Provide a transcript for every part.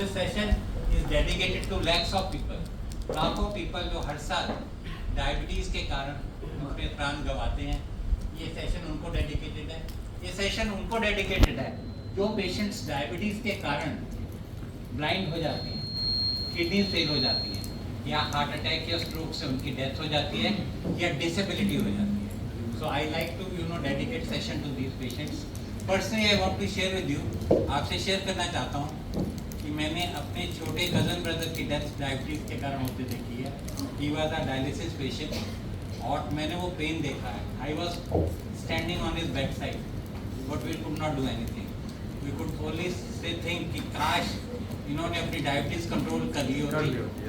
this session is dedicated to lakhs of people. लाखों people जो हर साल डायबिटीज के कारण अपने प्राण गंवाते हैं, ये सेशन उनको डेडिकेटेड है। ये सेशन उनको डेडिकेटेड है जो पेशेंट्स डायबिटीज के कारण ब्लाइंड हो जाते हैं, किडनी फेल हो जाती है, या हार्ट अटैक या स्ट्रोक से उनकी डेथ हो जाती है, या डिसेबिलिटी हो जाती है। So I like to dedicate session to these patients. Personally I want to share with you, आपसे शेयर करना चाहता हूँ कि मैंने अपने छोटे कज़न ब्रदर की डेथ डायबिटीज़ के कारण होते देखी है। He was a dialysis patient और मैंने वो पेन देखा है। I was standing on his bed side but we could not do anything. We could only say think कि काश इन्होंने अपनी डायबिटीज़ कंट्रोल कर ली होती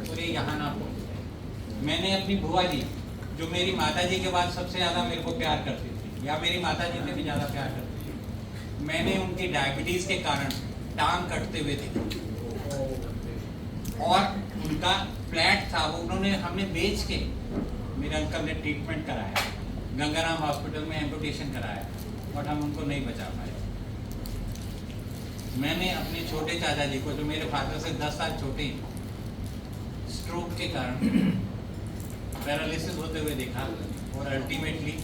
और ये यहाँ ना पहुँचते। मैंने अपनी बुआ जी, जो मेरी माता जी के बाद सबसे ज़्यादा मेरे को प्यार करती थी, या मेरी माता जी से भी ज़्यादा प्यार करती थी, मैंने उनकी डायबिटीज़ के कारण टांग कटते हुए देखा और उनका फ्लैट था वो उन्होंने हमने बेच के, मेरे अंकल ने ट्रीटमेंट कराया, गंगाराम हॉस्पिटल में एम्पुटेशन कराया, बट हम उनको नहीं बचा पाए। मैंने अपने छोटे चाचा जी को, जो मेरे फादर से 10 साल छोटे, स्ट्रोक के कारण पैरालिसिस होते हुए देखा और अल्टीमेटली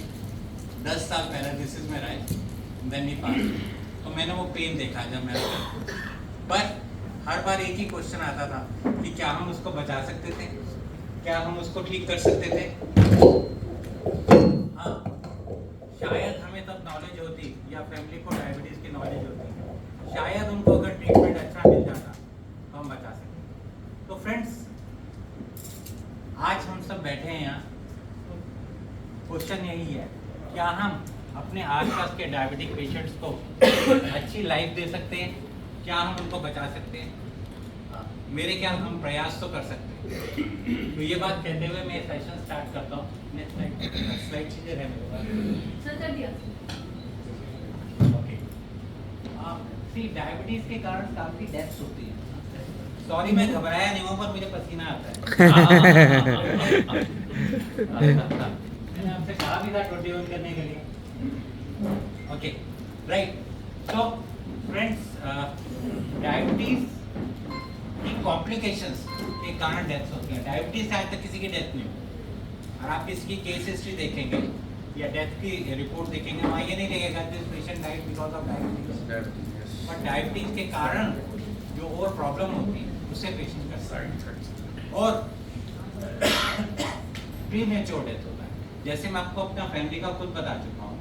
10 साल पैरालिसिस में रहे, देन ही पास। तो मैंने वो पेन देखा जब मैं, पर हर बार एक ही क्वेश्चन आता था कि क्या हम उसको बचा सकते थे, क्या हम उसको ठीक कर सकते थे। हाँ, शायद हमें तब नॉलेज होती या फैमिली को डायबिटीज़ की नॉलेज होती, शायद उनको अगर ट्रीटमेंट अच्छा मिल जाता तो हम बचा सकते। तो फ्रेंड्स, आज हम सब बैठे हैं यहाँ, क्वेश्चन यही है, क्या हम अपने आसपास के डायबिटिक पेशेंट्स को अच्छी लाइफ दे सकते हैं, क्या हम उनको बचा सकते हैं? मेरे ख्याल हम प्रयास तो कर सकते हैं। तो ये बात कहते हुए मैं सेशन स्टार्ट करता हूँ। नेक्स्ट स्लाइड चीजें है मेरे पास। सर कर दिया। ओके, सी डायबिटीज के कारण काफी डेथ्स होती है। सॉरी मैं घबराया नहीं हूँ, पर मुझे पसीना आता है। मैंने आपसे कहा भी था 21 करने के लिए। Okay, right. तो फ्रेंड्स, डायबिटीज की कॉम्प्लिकेशंस के कारण डेथ होती है। डायबिटीज से आज तक किसी की डेथ नहीं हुई, और आप इसकी केस हिस्ट्री देखेंगे या डेथ की रिपोर्ट देखेंगे, वहाँ ये नहीं लगेगा this patient died because of diabetes, but diabetes के कारण जो और प्रॉब्लम होती है उससे पेशेंट का साइड और प्रीमेच्योर डेथ होता है। जैसे मैं आपको अपना फैमिली का खुद बता चुका हूँ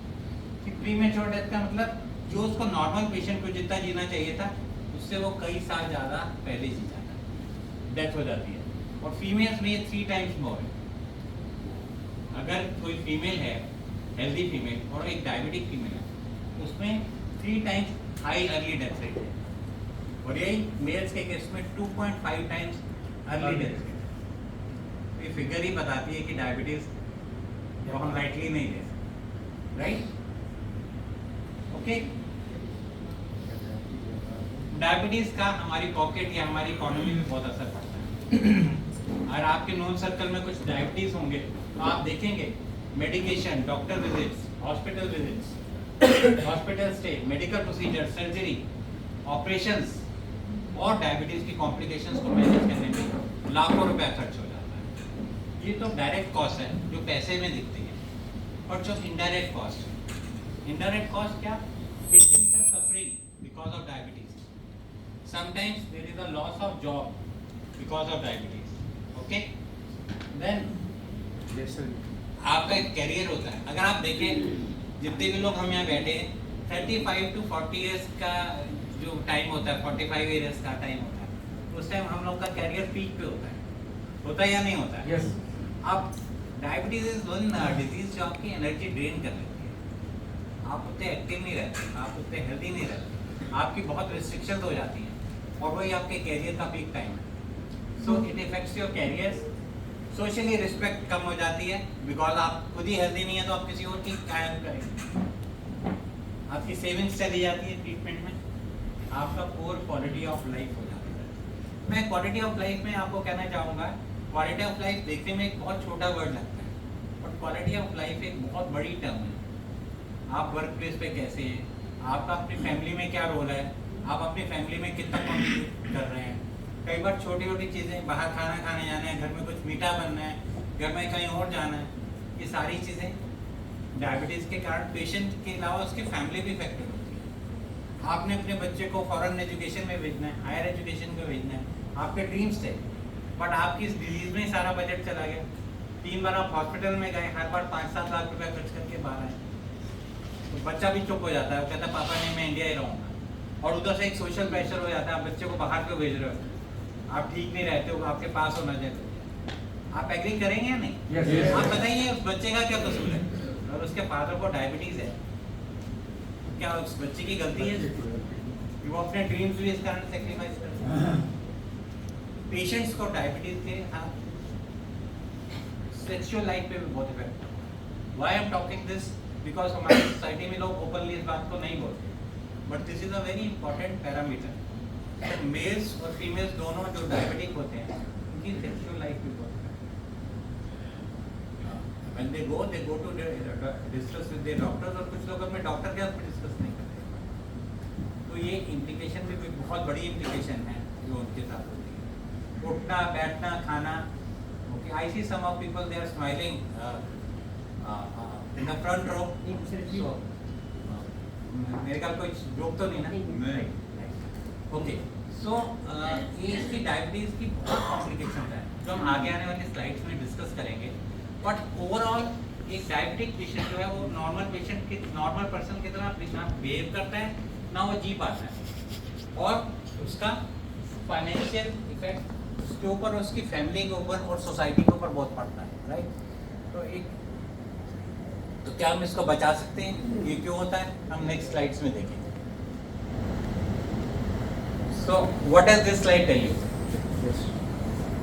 कि प्रीमेच्योर डेथ का मतलब जो उसको नॉर्मल पेशेंट को जितना जीना चाहिए था उससे वो कई साल ज़्यादा पहले जी जाता है, डेथ हो जाती है। और फीमेल्स में ये 3 टाइम्स मोर है। अगर कोई फीमेल है, हेल्दी फीमेल, और एक डायबिटिक फीमेल है, उसमें 3 times high early death rate है, और यही मेल्स के केस में 2.5 टाइम्स अर्ली डेथ रेट। ये फिगर ही बताती है कि डायबिटीज को हम लाइटली नहीं ले सकते, राइट? ओके, डायबिटीज का हमारी पॉकेट या हमारी इकोनॉमी में बहुत असर पड़ता है। और आपके नोन सर्कल में कुछ डायबिटीज होंगे तो आप देखेंगे medication, doctor visits, hospital visits, hospital stay, medical procedure, surgery, operations और डायबिटीज की कॉम्प्लिकेशंस को मैनेज करने में लाखों रुपया खर्च हो जाता है। ये तो डायरेक्ट कॉस्ट है जो पैसे में दिखती है, और जो इनडायरेक्ट कॉस्ट है, indirect cost क्या? Patients are suffering because of diabetes. Sometimes there is a loss of job because of diabetes. Okay? Then yes sir, आपका एक कैरियर होता है। अगर आप देखें जितने भी लोग हम यहाँ बैठे हैं, 35 to 40 years का जो टाइम होता है, 45 years का टाइम होता है, उस टाइम हम लोग का कैरियर पीक पे होता है या नहीं होता है? yes अब डायबिटीज इज वन डिजीज जो आपकी एनर्जी ड्रेन कर लेती है। आप उतने एक्टिव नहीं रहते, आप उतने हेल्दी नहीं रहते, आपकी बहुत रिस्ट्रिक्शंस हो जाती हैं, और वही आपके कैरियर का पीक टाइम है। So it affects your career. Socially respect कम हो जाती है, बिकॉज आप खुद ही हेल्दी नहीं है तो आप किसी और की कायम करेंगे। आपकी सेविंग्स चली जाती है ट्रीटमेंट में, आपका पोर क्वालिटी ऑफ लाइफ हो जाती है। मैं क्वालिटी ऑफ लाइफ में आपको कहना चाहूँगा, क्वालिटी ऑफ लाइफ देखने में एक बहुत छोटा वर्ड लगता है, बट क्वालिटी ऑफ लाइफ एक बहुत बड़ी टर्म है। आप वर्क प्लेस पे कैसे हैं, आपका अपनी फैमिली में क्या रोल है, आप अपनी फैमिली में कितना कंट्रीब्यूट कर रहे हैं, कई बार छोटी छोटी चीज़ें, बाहर खाना खाने जाना है, घर में कुछ मीठा बनना है, घर में कहीं और जाना है, ये सारी चीज़ें डायबिटीज़ के कारण पेशेंट के अलावा उसकी फैमिली भी इफेक्टेड होती है। आपने अपने बच्चे को फॉरेन एजुकेशन में भेजना है, हायर एजुकेशन में भेजना है, आपके ड्रीम्स थे, बट आपकी इस डिजीज़ में सारा बजट चला गया। 3 बार आप हॉस्पिटल में गए, हर बार 5-7 लाख रुपया खर्च करके बाहर आए, तो बच्चा भी चुप हो जाता है, वो कहता है पापा नहीं मैं इंडिया ही रहूँगा। और उधर से एक सोशल प्रेशर हो जाता है, आप बच्चे को बाहर क्यों भेज रहे हो, आप ठीक नहीं रहते हो, आपके पास होना चाहिए। आप एग्री करेंगे या नहीं? yes. आप बताइए उस बच्चे का क्या कसूर है, और उसके फादर को डायबिटीज़ है, क्या उस बच्चे की गलती है? वो अपने ड्रीम्स भी इस कारण सेक्रीफाइस करते हैं। पेशेंट्स को डायबिटीज़ के साथ सेक्सुअल लाइफ पे भी बहुत इफेक्ट है। Why I am talking this, because हमारी सोसाइटी में लोग ओपनली इस बात को नहीं बोलते, but this is a very important parameter. Males और फीमेल्स दोनों जो डायबिटिक होते हैं उनकी सेक्सुअल लाइफ भी बहुत when they go to discuss with their doctors, और कुछ लोग अपने डॉक्टर के साथ डिस्कस नहीं करते। तो ये इम्प्लीकेशन भी बहुत बड़ी इम्प्लीकेशन है जो उनके साथ होती है। उठना बैठना खाना, okay, I see some of people they are smiling in the front row, मेरे ख्याल कोई जोक तो नहीं ना? नहीं। ओके, सो ये इसकी डायबिटीज़ की बहुत कॉम्प्लिकेशन है जो हम आगे आने वाली स्लाइड्स में डिस्कस करेंगे। बट ओवरऑल एक डायबिटिक पेशेंट जो है वो नॉर्मल पर्सन की तरह ना बिहेव करता है, ना वो जी पाता है, और उसका फाइनेंशियल इफेक्ट उसके ऊपर, उसकी फैमिली के ऊपर और सोसाइटी के ऊपर बहुत पड़ता है, राइट? तो क्या हम इसको बचा सकते हैं? ये क्यों होता है हम नेक्स्ट स्लाइड्स में देखेंगे। So what does this slide tell you?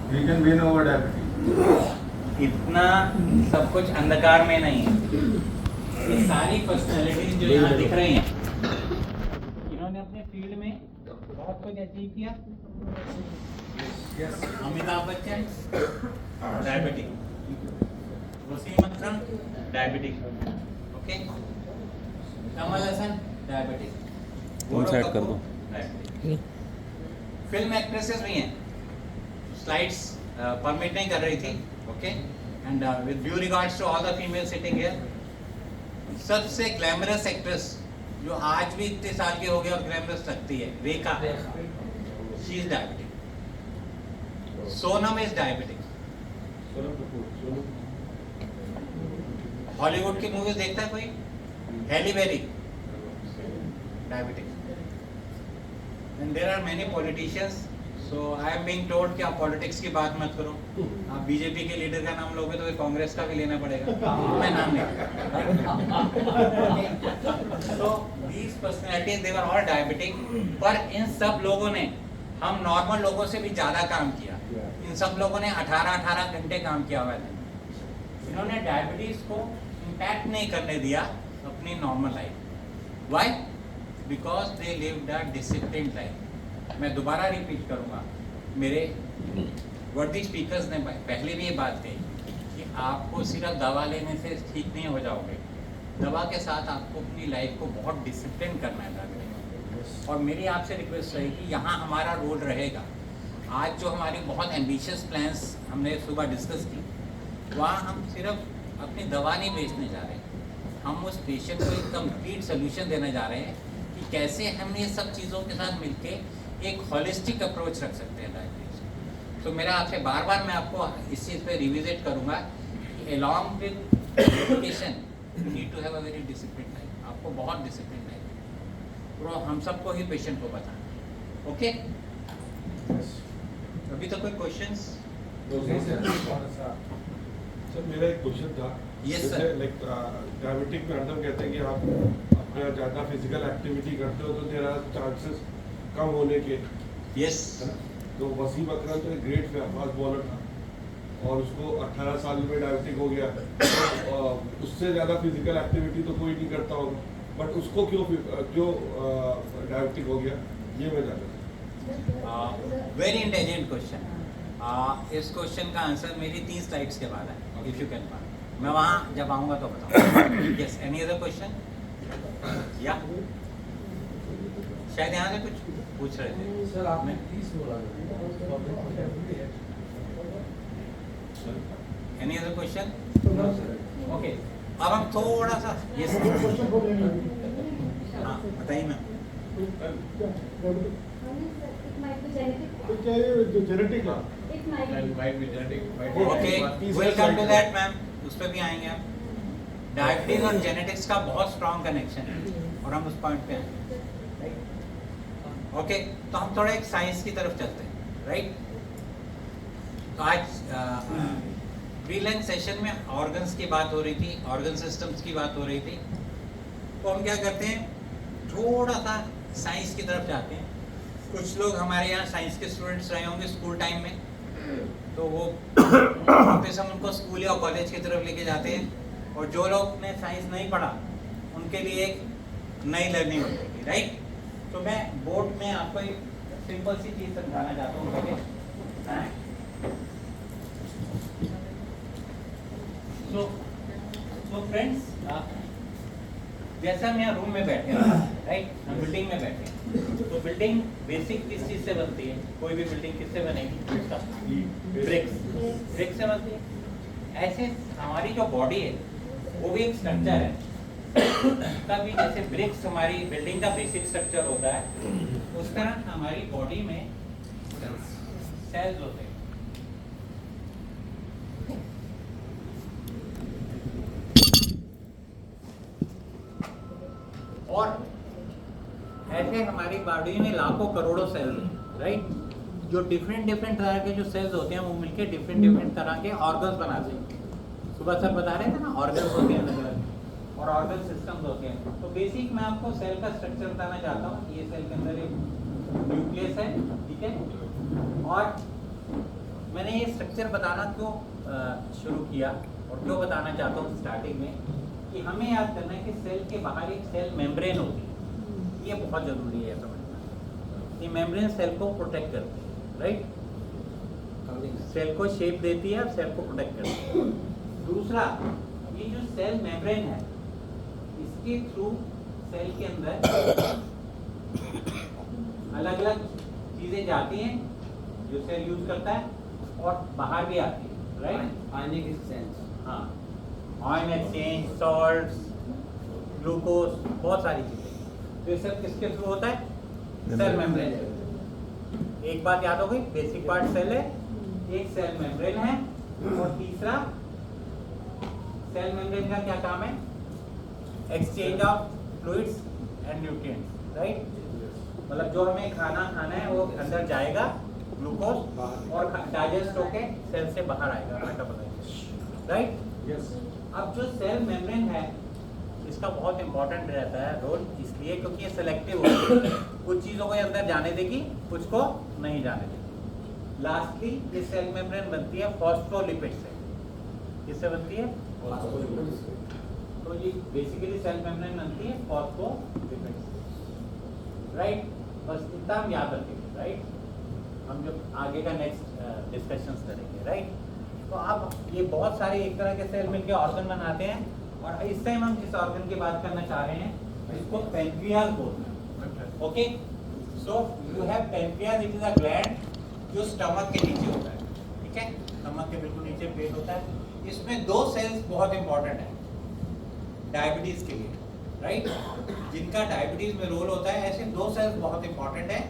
We can win over diabetes. इतना सब कुछ अंधकार में नहीं है। ये सारी पर्सनैलिटीज जो यहाँ दिख रही हैं, इन्होंने अपने फील्ड में बहुत कुछ अचीव किया। अमिताभ बच्चन डायबिटिक, वसीम अकरम diabetic, okay, Kamal Haasan diabetic, कौन साइड कर दो, फिल्म एक्ट्रेसेस भी हैं। स्लाइड्स परमिट नहीं कर रही थी, okay, and with due regards to all the female sitting here, सबसे ग्लैमरस एक्ट्रेस जो आज भी इतने साल की हो गई और ग्लैमरस लगती है, Rekha, she is diabetic. Sonam is diabetic. Hollywood की मूवीज देखता है कोई? Halle Berry diabetic. And there are many politicians, so I am being told कि आप पॉलिटिक्स की बात मत करो। आप बीजेपी के लीडर का नाम लोगे तो फिर कांग्रेस का भी लेना पड़ेगा, मैं नाम नहीं। So these personalities they were all diabetic, पर इन सब लोगों ने हम नॉर्मल लोगों से भी ज़्यादा काम किया। इन सब लोगों ने 18-18 घंटे काम किया हुआ था। इन्होंने डायबिटीज़ को इम्पैक्ट नहीं करने दिया अपनी normal life. Why? Because they lived a disciplined life. मैं दोबारा रिपीट करूँगा, मेरे वर्दी स्पीकर्स ने पहले भी ये बात कही कि आपको सिर्फ दवा लेने से ठीक नहीं हो जाओगे, दवा के साथ आपको अपनी लाइफ को बहुत डिसिप्लिन करना है डायबिटिक। और मेरी आपसे रिक्वेस्ट रहेगी, यहाँ हमारा रोल रहेगा। आज जो हमारी बहुत एम्बिशियस प्लान्स हमने सुबह डिस्कस की, वहाँ हम सिर्फ अपनी दवा नहीं बेचने जा रहे, हम उस पेशेंट को एक कंप्लीट सोल्यूशन देने जा रहे हैं कि कैसे हम ये सब चीज़ों के साथ मिलके एक होलिस्टिक अप्रोच रख सकते हैं डायबिटीज। तो मेरा आपसे बार बार मैं आपको इस चीज़ पे रिविजिट करूँगा कि along with education you need to have a very discipline life. आपको बहुत डिसिप्लिन लाइफ, तो हम सबको ही पेशेंट को बताना। ओके, अभी तो कोई क्वेश्चंस? सर मेरा एक क्वेश्चन था। Yes sir. लाइक डायबिटिक में हरदम कहते हैं कि आप अपना ज़्यादा फिजिकल एक्टिविटी करते हो तो तेरा चांसेस कम होने के। यस। तो वसीम अकरम तो एक ग्रेट फास्ट बॉलर था और उसको 18 साल में डायबिटिक हो गया। तो उससे ज़्यादा फिजिकल एक्टिविटी तो कोई नहीं करता होगा, बट उसको क्यों डायबिटिक हो गया, ये मैं जानता हूँ। Very intelligent question. इस क्वेश्चन का आंसर मेरी 3 स्लाइड्स के बाद है, इफ यू कैन फाइंड। मैं वहाँ जब आऊँगा तो बताऊँगा। Yes, any other question? या शायद यहाँ से कुछ पूछ रहे थे। सर आपने 30 बोला एनी अदर क्वेश्चन? ओके, अब हम थोड़ा सा ये हाँ बताइए ma'am. Genetic okay, welcome to that ma'am, उस पर भी आएंगे आप। डायबिटीज और जेनेटिक्स का बहुत स्ट्रॉन्ग कनेक्शन है और हम उस पॉइंट पे आएंगे। ओके, तो हम थोड़ा एक साइंस की तरफ चलते हैं, राइट। तो आज प्री लंच सेशन में ऑर्गन्स की बात हो रही थी, ऑर्गन सिस्टम्स की बात हो रही थी। तो हम क्या करते हैं, थोड़ा सा साइंस की तरफ जाते हैं। कुछ लोग हमारे यहाँ साइंस के स्टूडेंट्स रहे होंगे स्कूल टाइम में, तो वो वापस हम उनको स्कूल या कॉलेज की तरफ लेके जाते हैं। और जो लोग ने साइंस नहीं पढ़ा उनके लिए एक नई लर्निंग हो जाएगी, राइट। तो मैं बोर्ड में आपको एक सिंपल सी चीज़ समझाना चाहता हूँ पहले। तो फ्रेंड्स, जैसा हम यहाँ रूम में बैठे हैं, राइट, हम बिल्डिंग में बैठे हैं। तो बिल्डिंग बेसिक किस चीज़ से बनती है? कोई भी बिल्डिंग किससे बनेगी? ब्रिक्स से बनती है। ऐसे हमारी जो बॉडी है वो भी एक स्ट्रक्चर है। तभी जैसे ब्रिक्स हमारी बिल्डिंग का बेसिक स्ट्रक्चर होता है, उस तरह हमारी बॉडी में सेल्स होते हैं। और ऐसे हमारी बॉडी में लाखों करोड़ों सेल्स हैं, राइट, जो डिफरेंट तरह के जो सेल्स होते हैं वो मिलके डिफरेंट तरह के ऑर्गन्स बनाते हैं। सुबह सर बता रहे थे ना, ऑर्गन्स होते हैं अलग अलग और ऑर्गन सिस्टम्स होते हैं। तो बेसिक मैं आपको सेल का स्ट्रक्चर बताना चाहता हूँ। ये सेल के अंदर एक न्यूक्लियस है, ठीक है। और मैंने ये स्ट्रक्चर बताना क्यों शुरू किया और क्यों बताना चाहता हूँ स्टार्टिंग में, कि हमें याद करना है कि सेल के बाहर एक सेल मेम्ब्रेन होती है। ये बहुत ज़रूरी है समझना। ये मेम्ब्रेन सेल को प्रोटेक्ट करती है, राइट, सेल को शेप देती है और सेल को प्रोटेक्ट करती है। दूसरा, ये जो सेल मेम्ब्रेन है, इसके थ्रू सेल के अंदर अलग अलग चीज़ें जाती हैं जो सेल यूज करता है और बाहर भी आती है, राइट। आयनिक एक्सचेंज, हाँ, आयन एक्सचेंज, सॉल्ट्स, ग्लूकोज, बहुत सारी चीज़ें। तो ये सब किसके थ्रू होता है? सेल मेम्ब्रेन से। एक बात याद हो गई, बेसिक पार्ट सेल है, एक सेल मेम्ब्रेन है, और तीसरा सेल मेम्ब्रेन का क्या काम है? Exchange of fluids and nutrients, right. मतलब जो हमें खाना है वो अंदर जाएगा, ग्लूकोज, और डाइजेस्ट होके सेल से बाहर आएगा, मेटाबोलाइज, राइट। यस। अब जो सेल मेम्ब्रेन है इसका बहुत इंपॉर्टेंट रहता है रोल, इसलिए क्योंकि ये सेलेक्टिव होती है। कुछ चीज़ों को अंदर जाने देगी, कुछ को नहीं जाने देगी। लास्टली ये सेल मेम्ब्रेन बनती है फॉस्फोलिपिड से। किससे बनती है? तो ये बेसिकली सेल मेम्ब्रेन बनती है फॉस्फोलिपिड से, राइट। बस इतना हम याद रखेंगे, राइट, हम जब आगे का नेक्स्ट डिस्कशंस करेंगे, राइट। तो अब ये बहुत सारे एक तरह के सेल मिलके ऑर्गन बनाते हैं, और इस टाइम हम जिस ऑर्गन की बात करना चाह रहे हैं इसको पेनक्रियाज बोलते हैं। Okay, so you have pancreas, it is a gland जो स्टमक के नीचे होता है, ठीक है, स्टमक के बिल्कुल नीचे पेट होता है। इसमें दो सेल्स बहुत इंपॉर्टेंट है डायबिटीज के लिए, राइट, जिनका डायबिटीज में रोल होता है। ऐसे दो सेल्स बहुत इंपॉर्टेंट है।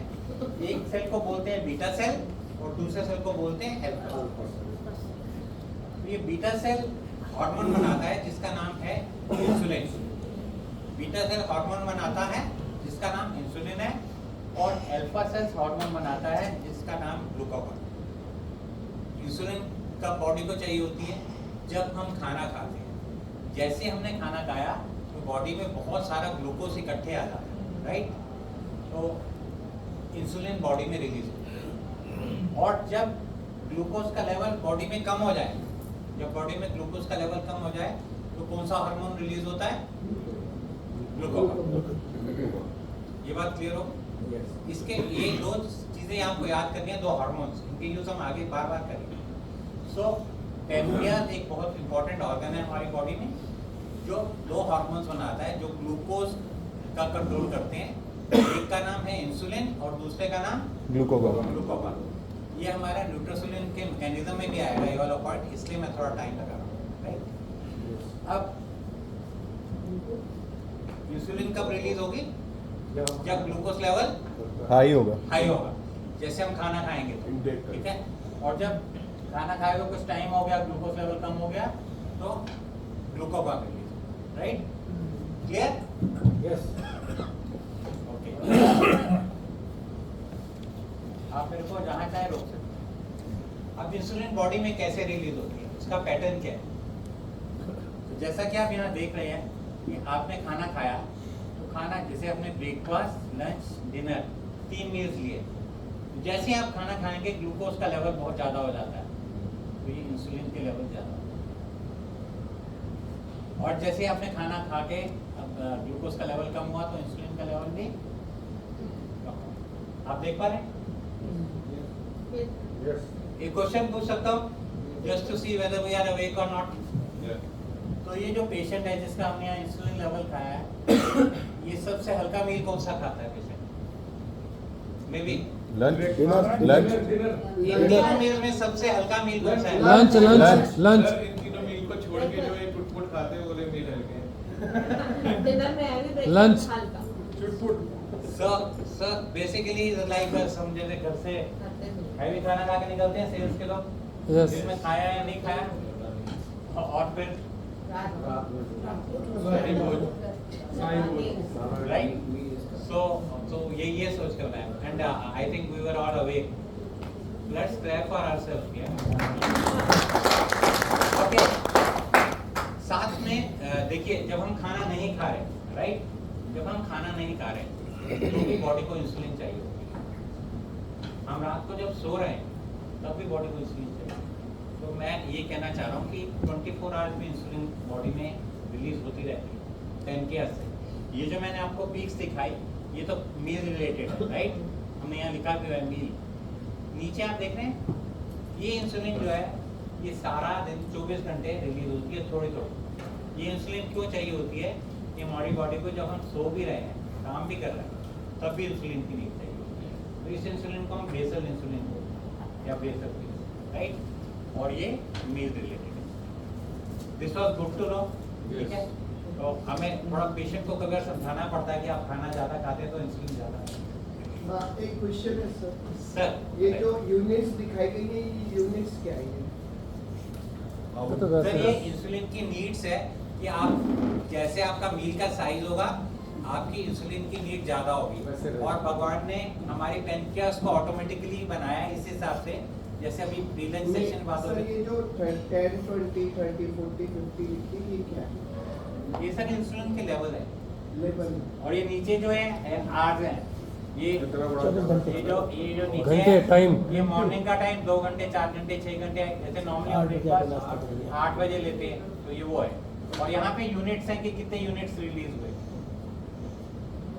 एक सेल को बोलते हैं बीटा सेल और दूसरे सेल को बोलते हैं अल्फा सेल। ये बीटा सेल हार्मोन बनाता है जिसका नाम है इंसुलिन। बीटा सेल हार्मोन बनाता है जिसका नाम इंसुलिन है, और अल्फा सेल्स हार्मोन बनाता है जिसका नाम ग्लूकागॉन। इंसुलिन कब बॉडी को चाहिए होती है? जब हम खाना खाते हैं। जैसे हमने खाना खाया तो बॉडी में बहुत सारा ग्लूकोज इकट्ठे आ जाता है, राइट। तो इंसुलिन बॉडी में रिलीज होता है, और जब ग्लूकोज का लेवल बॉडी में कम हो जाए, जब बॉडी में ग्लूकोज का लेवल कम हो जाए तो कौन सा हार्मोन रिलीज होता है? ग्लूकागॉन। ये बात क्लियर हो? इसके ये दो चीजें आपको याद करनी है, दो हार्मोन्स, इनके यूज हम आगे बार बार करेंगे। सो पेनक्रियाज एक बहुत इंपॉर्टेंट ऑर्गन है हमारी बॉडी में, जो दो हार्मोन्स बनाता है जो ग्लूकोज का कंट्रोल करते हैं, एक का नाम है इंसुलिन और दूसरे का नाम ग्लूकोगॉन। ग्लूकोगॉन। ये हमारा न्यूट्रोसुलिन के मैकेनिज्म में भी आएगा ये वाला पार्ट, इसलिए मैं थोड़ा टाइम लगा रहा हूँ, राइट। अब इंसुलिन कब रिलीज होगी? जब ग्लूकोज लेवल हाई होगा। हाई होगा, जैसे हम खाना खाएंगे तो, Intake ठीक है। और जब खाना खाए हुए कुछ टाइम हो गया, ग्लूकोज लेवल कम हो गया, तो glucagon release, right? Clear? Yes. Okay. आप मेरे को जहाँ चाहे रोक सकते हैं। अब इंसुलिन बॉडी में कैसे रिलीज होती है, उसका पैटर्न क्या है? तो जैसा कि आप यहाँ देख रहे हैं कि आपने खाना खाया, तो खाना जैसे आपने ब्रेकफास्ट, लंच, डिनर 3 मील्स लिए, तो जैसे आप खाना खाएंगे ग्लूकोज का लेवल बहुत ज़्यादा हो जाता है, तो ये इंसुलिन के लेवल ज़्यादा होते हैं। और जैसे आपने खाना खा के अब ग्लूकोज का लेवल कम हुआ, तो इंसुलिन का लेवल भी कम हुआ। आप देख पा रहे हैं? Yes. एक क्वेश्चन पूछ सकता हूँ, just to see whether we are awake और नॉट। तो ये जो पेशेंट है जिसका हमने यहाँ इंसुलिन लेवल खाया है, ये सबसे हल्का मील कौन सा खाता है patient? Maybe lunch lunch इन तीनों मील में सबसे हल्का मील कौन सा है? लंच लंच लंच सर, इन तीनों मील को छोड़ के जो ये टुटपुट खाते हैं वो वाले मील हल्के डिनर में हैवी ब्रेकफास्ट Lunch. हल्का टुटपुट सर बेसिकली लाइक हम जैसे घर से हैवी खाना खा के निकलते हैं सेल्स के लोग, Yes. दिन में खाया या नहीं खाया, और फिर राइट। सो ये सोच कर रहा है, and I think we were all awake. Let's clap for ourselves here. Okay, साथ में देखिए, जब हम खाना नहीं खा रहे, राइट, जब हम खाना नहीं खा रहे तो भी बॉडी को इंसुलिन चाहिए होती है। हम रात को जब सो रहे हैं तब भी बॉडी को इंसुलिन चाहिए। तो मैं ये कहना चाह रहा हूँ कि 24 आवर्स में इंसुलिन बॉडी में रिलीज होती रहती है पैनक्रियाज से। ये जो मैंने आपको पीक्स दिखाई, ये तो मील रिलेटेड है, राइट। हमने यहाँ लिखा भी है मील। नीचे आप देख रहे हैं, ये इंसुलिन जो है ये सारा दिन 24 घंटे रिलीज होती है थोड़ी थोड़ी। ये इंसुलिन क्यों चाहिए होती है? ये हमारी बॉडी को जब हम सो भी रहे हैं, काम भी कर रहे हैं, तब भी इंसुलिन की नीड चाहिए होती है। तो इस इंसुलिन को हम बेसल इंसुलिन बोलते हैं या बेसल पीस, राइट। और ये मील रिलेटेड है। This was good to know, ठीक है। तो हमें थोड़ा पेशेंट को कभी समझाना पड़ता है कि आप खाना ज़्यादा खाते हैं तो इंसुलिन ज़्यादा। एक क्वेश्चन है सर, सर ये जो यूनिट्स दिखाई गई है, ये यूनिट्स क्या है? तो वैसे सर ये इंसुलिन की नीड्स है कि आप जैसे आपका मील का साइज होगा, आपकी इंसुलिन की नीड ज़्यादा होगी। और भगवान ने हमारी पैनक्रियाज को ऑटोमेटिकली बनाया इस हिसाब से, जैसे अभी प्रीलंच सेक्शन बात हो सर रही ये जो 10, 20, 30, 40, 50 लिखी है, ये क्या है? है, ये सब इंसुलिन के लेवल है। लेवल और ये नीचे जो है आर्स है, ये इतना बड़ा 24 घंटे। ये जो नीचे घंटे, है, टाइम। ये मॉर्निंग का टाइम 2 घंटे, 4 घंटे, 6 घंटे, जैसे नॉर्मली हम ब्रेकफास्ट 8 बजे लेते हैं, तो ये वो है। और यहाँ पे यूनिट्स हैं कि कितने यूनिट्स रिलीज हुए।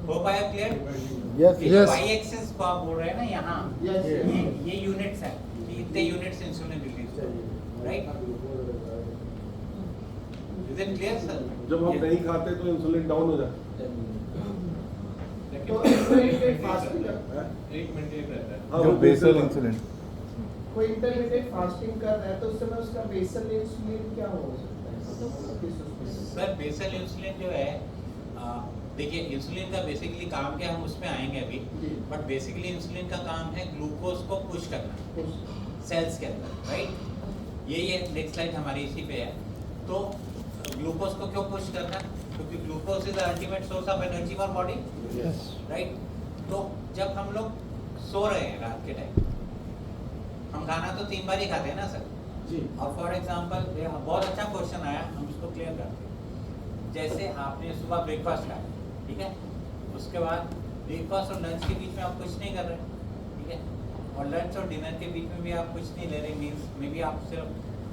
हो पाया clear? Yes Yes. Y axis को आप बोल रहे हैं ना, यहाँ Yes, yes. ये यूनिट्स हैं कि इतने यूनिट्स इंसुलिन रिलीज हुए, right. Is it clear sir? जब हम नहीं खाते तो इंसुलिन डाउन हो जाता तो इंटरमिटेट फास्टिंग है। जो बेसल इंसुलिन। कोई इंटरमिटेट फास्टिंग कर रहा है तो उस समय उसका बेसल इंसुलिन क्या हो सकता है? सर बेसल इंसुलिन जो है, देखिए इंसुलिन का बेसिकली काम क्या, हम उसमें आएंगे अभी, जी। बट बेसिकली इंसुलिन का काम है ग्लूकोज को पुश करना सेल्स के अंदर, राइट। ये नेक्स्ट स्लाइड हमारी इसी पे है। तो ग्लूकोज को क्यों पुश करना? क्योंकि glucose is the ultimate source of energy for body, right. तो जब हम लोग सो रहे हैं रात के टाइम, हम खाना तो 3 बार ही खाते हैं ना सर। जी। और फॉर एग्जांपल बहुत अच्छा क्वेश्चन आया, हम इसको क्लियर करते हैं। जैसे आपने सुबह ब्रेकफास्ट खाया, ठीक है, उसके बाद ब्रेकफास्ट और लंच के बीच में आप कुछ नहीं कर रहे, ठीक है, और लंच और डिनर के बीच में भी आप कुछ नहीं ले रहे, मीन्स मे बी आप सिर्फ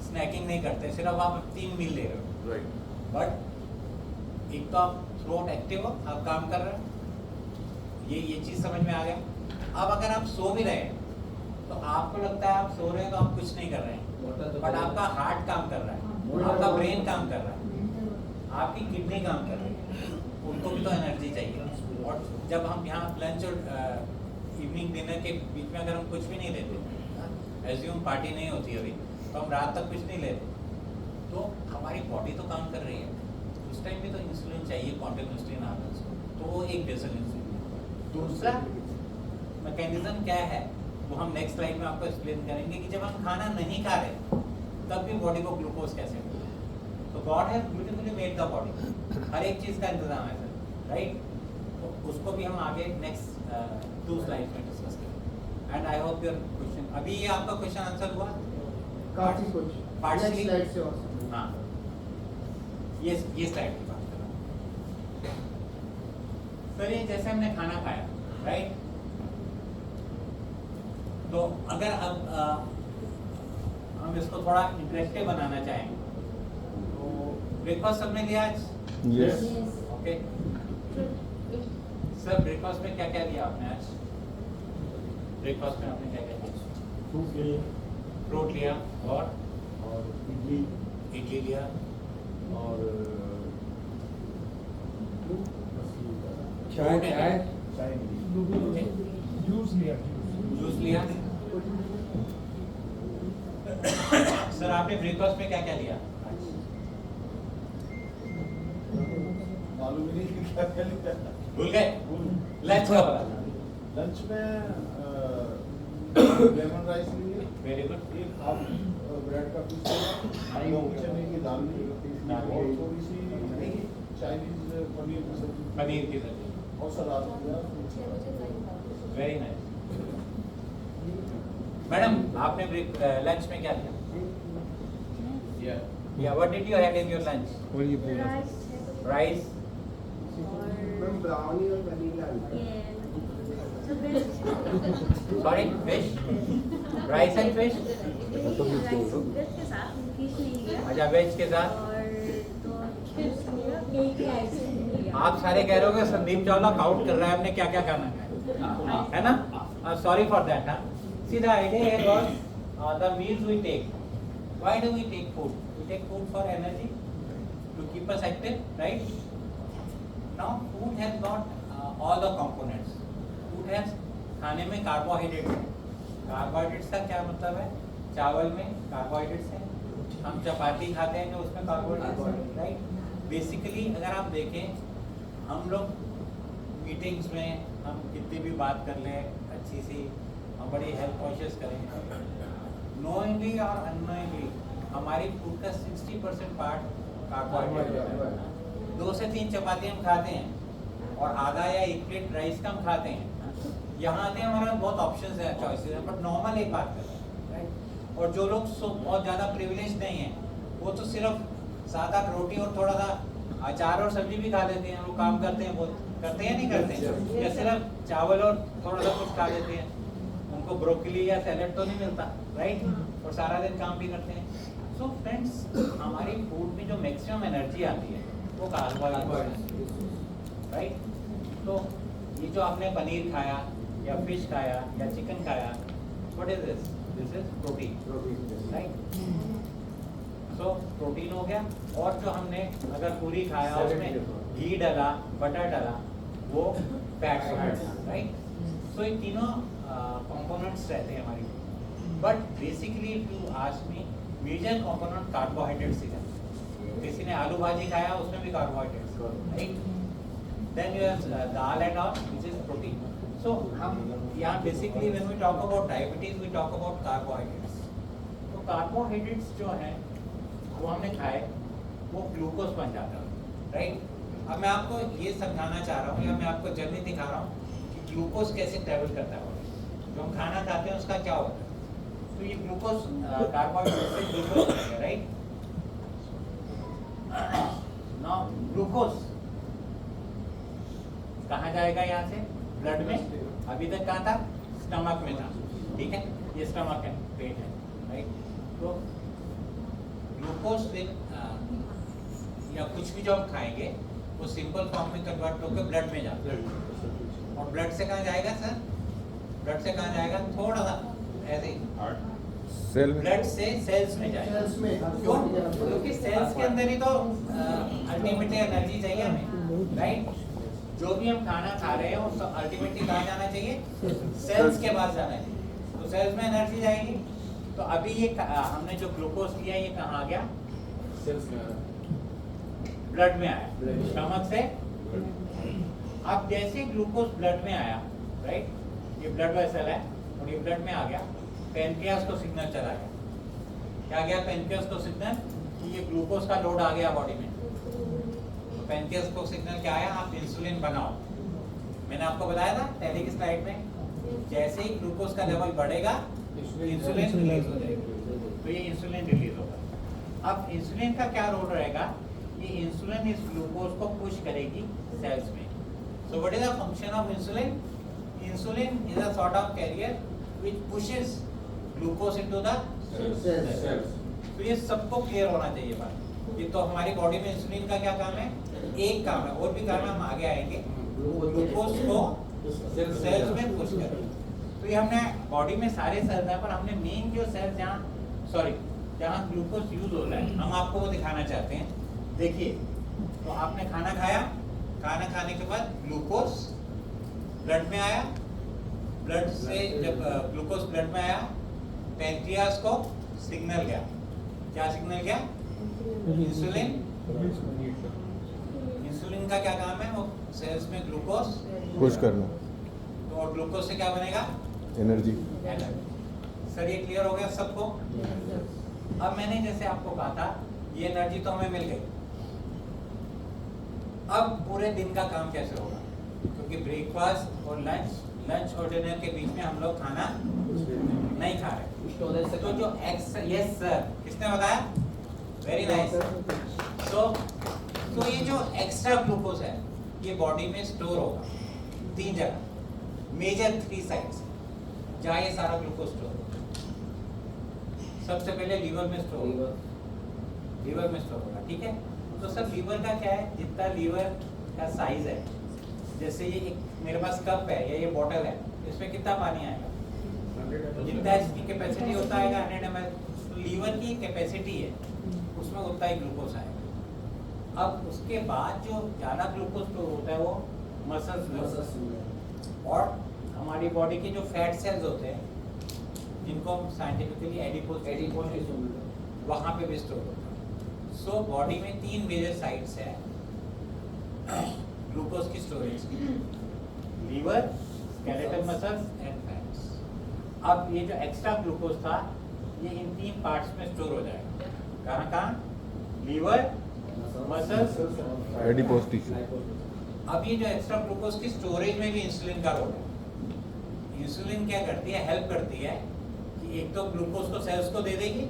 स्नैकिंग नहीं करते, सिर्फ आप 3 मील ले रहे हो, राइट। बट एक तो आप थ्रोट एक्टिव हो, आप काम कर रहे हो, ये चीज़ समझ में आ गया। अब अगर आप सो भी रहे हैं तो आपको लगता है आप सो रहे हैं तो आप कुछ नहीं कर रहे हैं, बट आपका हार्ट काम कर रहा है, आपका ब्रेन काम कर रहा है, आपकी किडनी काम कर रही है, उनको भी तो एनर्जी चाहिए, और जब हम यहाँ लंच और इवनिंग डिनर के बीच में अगर हम कुछ भी नहीं लेते, एज्यूम पार्टी नहीं होती अभी, तो हम रात तक कुछ नहीं लेते, तो हमारी बॉडी तो काम कर रही है। उस टाइम भी तो इंसुलिन चाहिए, कॉन्टिन्यूसली हार्मोन्स को, तो वो एक बेसल इंसुलिन है। दूसरा मैकेनिज्म क्या है वो हम नेक्स्ट स्लाइड में आपको एक्सप्लेन करेंगे कि जब हम खाना नहीं खा रहे तब भी बॉडी को ग्लूकोज कैसे मिले। तो God has beautifully made the body, हर एक चीज़ का इंतजाम है सर, राइट। तो उसको भी हम आगे नेक्स्ट 2 स्लाइड्स में डिस्कस करेंगे। And I hope your question, अभी ये आपका क्वेश्चन आंसर हुआ काफी कुछ Partially- स्लाइड से और सब। हाँ, ये स्लाइड की बात कर रहा हूँ सर। ये जैसे हमने खाना खाया, राइट, तो अगर अब हम इसको थोड़ा इंटरेक्टिव बनाना चाहें तो ब्रेकफास्ट सबने लिया आज? Yes. ओके सर, ब्रेकफास्ट में क्या क्या लिया आपने आज? ब्रेकफास्ट में आपने क्या क्या लिया? फ्रूट लिए फ्रूट लिया और इडली इडली लिया और चाय चाय ओके, जूस लिया जूस लिया। सर आपने ब्रेकफास्ट में क्या क्या लिया? मालूम ही नहीं क्या क्या लिया भूल गए? लंच का बता। लंच में लेमन राइस लिए वेरी गुड। एक हाफ ब्रेड का पीस लिया मूंग चने की दाल ली और थोड़ी सी चाइनीज पनीर की सब्जी पनीर की सब्जी, और सलाद लिया वेरी नाइस। मैडम आपने लंच में क्या लिया? या what did you have in your lunch? वही पूरा राइस, मैम ब्राउनी और vanilla sorry fish, rice and fish. अच्छा, वेज के साथ। आप सारे कह रहे हो कि संदीप चावला काउंट कर रहा है हमने क्या क्या खाना है, है ना? Sorry for that. See, the idea here was the meals we take. Why do we take food? We take food for energy, to keep us active, right? Now, food has got all the components. Food has खाने में carbohydrates है। Carbohydrates का क्या मतलब है? चावल में carbohydrates है, हम चपाती खाते हैं जो उसमें कार्बोहाइड्रेट्स है, राइट। बेसिकली अगर आप देखें, हम लोग मीटिंग्स में हम कितनी भी बात कर लें अच्छी सी, हम बड़ी हेल्थ कॉन्शियस करें, नोइंगली और अननोइंगली हमारी फूड का 60% पार्ट कार्बोहाइड्रेट होता है। 2 से 3 चपाती हम खाते हैं और आधा या 1 प्लेट राइस का हम खाते हैं। यहाँ आते हैं हमारे पास बहुत ऑप्शंस हैं, चॉइसेस हैं, बट नॉर्मल एक बात करते हैं, राइट। और जो लोग बहुत ज़्यादा प्रिविलेज नहीं हैं वो तो सिर्फ 7-8 रोटी और थोड़ा सा अचार और सब्जी भी खा लेते हैं। वो काम करते हैं, बहुत करते हैं, नहीं करते हैं, या सिर्फ चावल और थोड़ा सा कुछ खा लेते हैं, उनको ब्रोकली या सैलेड तो नहीं मिलता, राइट, और सारा दिन काम भी करते हैं। सो फ्रेंड्स, हमारी फूड में जो मैक्सिमम एनर्जी आती है वो कार्बोहाइड्रेट, राइट। तो ये जो आपने पनीर खाया या फिश खाया या चिकन खाया, what is this? This is protein, right. So protein हो गया, और जो हमने अगर पूरी खाया उसमें घी डाला, बटर डाला, वो फैट्स हो गया, राइट। सो ये तीनों कंपोनेंट्स रहते हैं हमारी। But basically if you ask me, major component carbohydrates ही है। किसी ने आलू भाजी खाया उसमें भी carbohydrates, right. Then you have dal and all which is protein. So हम यहाँ basically when we talk about diabetes we talk about carbohydrates. तो कार्बोहाइड्रेट्स जो हैं वो हमने खाए, वो ग्लूकोज बन जाता है, राइट। अब मैं आपको ये समझाना चाह रहा हूँ, या मैं आपको जर्नी दिखा रहा हूँ कि ग्लूकोज कैसे ट्रेवल करता है। जो हम खाना खाते हैं उसका क्या होता है? तो ये ग्लूकोज कार्बोहाइड्रेट से ग्लूकोज बनेगा, राइट। नाउ ग्लूकोज कहाँ जाएगा? यहाँ से ब्लड में। अभी तक कहाँ था? स्टमक में था, ठीक है, ये स्टमक है, पेट है, राइट। तो ग्लूकोज या कुछ भी जो हम खाएंगे वो सिंपल फॉर्म में कन्वर्ट होकर ब्लड में जाता है। और ब्लड से कहाँ जाएगा सर? ब्लड से कहाँ जाएगा? थोड़ा सा ऐसे ही सेल ब्लड से सेल्स में जाएगा। सेल्स में क्यों? क्योंकि सेल्स के अंदर ही तो अल्टीमेटली एनर्जी चाहिए हमें, राइट। जो भी हम खाना खा रहे हैं वो अल्टीमेटली कहाँ जाना चाहिए? सेल्स के पास जाना चाहिए। तो सेल्स में एनर्जी जाएगी। तो अभी ये हमने जो ग्लूकोज लिया ये कहाँ आ गया? सेल्स में ब्लड में आया, स्टमक से। अब जैसे ग्लूकोज ब्लड में आया, राइट, ये ब्लड वेसल है और ये ब्लड में आ गया, पेनक्रियास को सिग्नल चला गया। क्या गया पेनक्रियास को सिग्नल? कि ये ग्लूकोज का लोड आ गया बॉडी में। तो पेनक्रियास को सिग्नल क्या आया? आप इंसुलिन बनाओ। मैंने आपको बताया था पहले की स्लाइड में, जैसे ही ग्लूकोज का लेवल बढ़ेगा इंसुलिन रिलीज हो जाएगी। तो ये इंसुलिन रिलीज होगा। अब इंसुलिन का क्या रोल रहेगा? ये इंसुलिन इस ग्लूकोज को पुश करेगी सेल्स में। So what is the function of insulin? Insulin is a sort of carrier which pushes glucose into the cells. तो ये सबको क्लियर होना चाहिए बात। ये तो हमारी बॉडी में इंसुलिन का क्या काम है? एक काम है, और भी काम है, हम आगे आएंगे। ग्लूकोज को सेल्स में पुश करें। तो ये हमने बॉडी में सारे सेल्स हैं, पर हमने मेन जो सेल्स जहाँ ग्लूकोज यूज हो रहा है हम आपको वो दिखाना चाहते हैं। देखिए, तो आपने खाना खाया, खाना खाने के बाद ग्लूकोज ब्लड में आया, ब्लड से जब ग्लूकोज ब्लड में आया पेनक्रियास को सिग्नल गया। क्या सिग्नल गया? इंसुलिन। इंसुलिन का क्या काम है? वो सेल्स में ग्लूकोज पुश करना, तो और ग्लूकोज से क्या बनेगा? एनर्जी। एनर्जी। सर ये क्लियर हो गया सबको? अब मैंने जैसे आपको कहा था ये एनर्जी तो हमें मिल गई। अब पूरे दिन का काम कैसे होगा? क्योंकि ब्रेकफास्ट और लंच और डिनर के बीच में हम लोग खाना नहीं खा रहे। तो जो यस सर, किसने बताया? Very nice. तो ये जो एक्स्ट्रा ग्लूकोज है ये बॉडी में स्टोर होगा 3 जगह, मेजर 3 साइट्स जहाँ ये सारा ग्लूकोज स्टोर होगा। सबसे पहले लीवर में स्टोर होगा, लीवर में स्टोर होगा, ठीक है। तो सब लीवर का क्या है? जितना लीवर का साइज है, जैसे ये मेरे पास कप है या ये बॉटल है, इसमें कितना पानी आएगा? जितना इसकी कैपेसिटी होता है 100 ml। तो लीवर की कैपेसिटी है उसमें उतना ही ग्लूकोज आएगा। अब उसके बाद जो ज़्यादा ग्लूकोज स्टोर होता है वो मसल्स में, और हमारी बॉडी के जो फैट सेल्स होते हैं जिनको हम साइंटिफिकली एडिपोज वहाँ पे भी स्टोर होता है। सो बॉडी में 3 मेजर साइट्स है ग्लूकोज की स्टोरेज की, liver, skeletal muscles and fats. अब ये जो एक्स्ट्रा ग्लूकोज था ये इन 3 पार्ट्स में स्टोर हो जाएगा। कहाँ कहाँ? Liver, muscles, adipose tissue. अब ये जो एक्स्ट्रा ग्लूकोज की स्टोरेज में भी इंसुलिन का रोल है। इंसुलिन क्या करती है? हेल्प करती है कि एक तो ग्लूकोज को सेल्स को दे देगी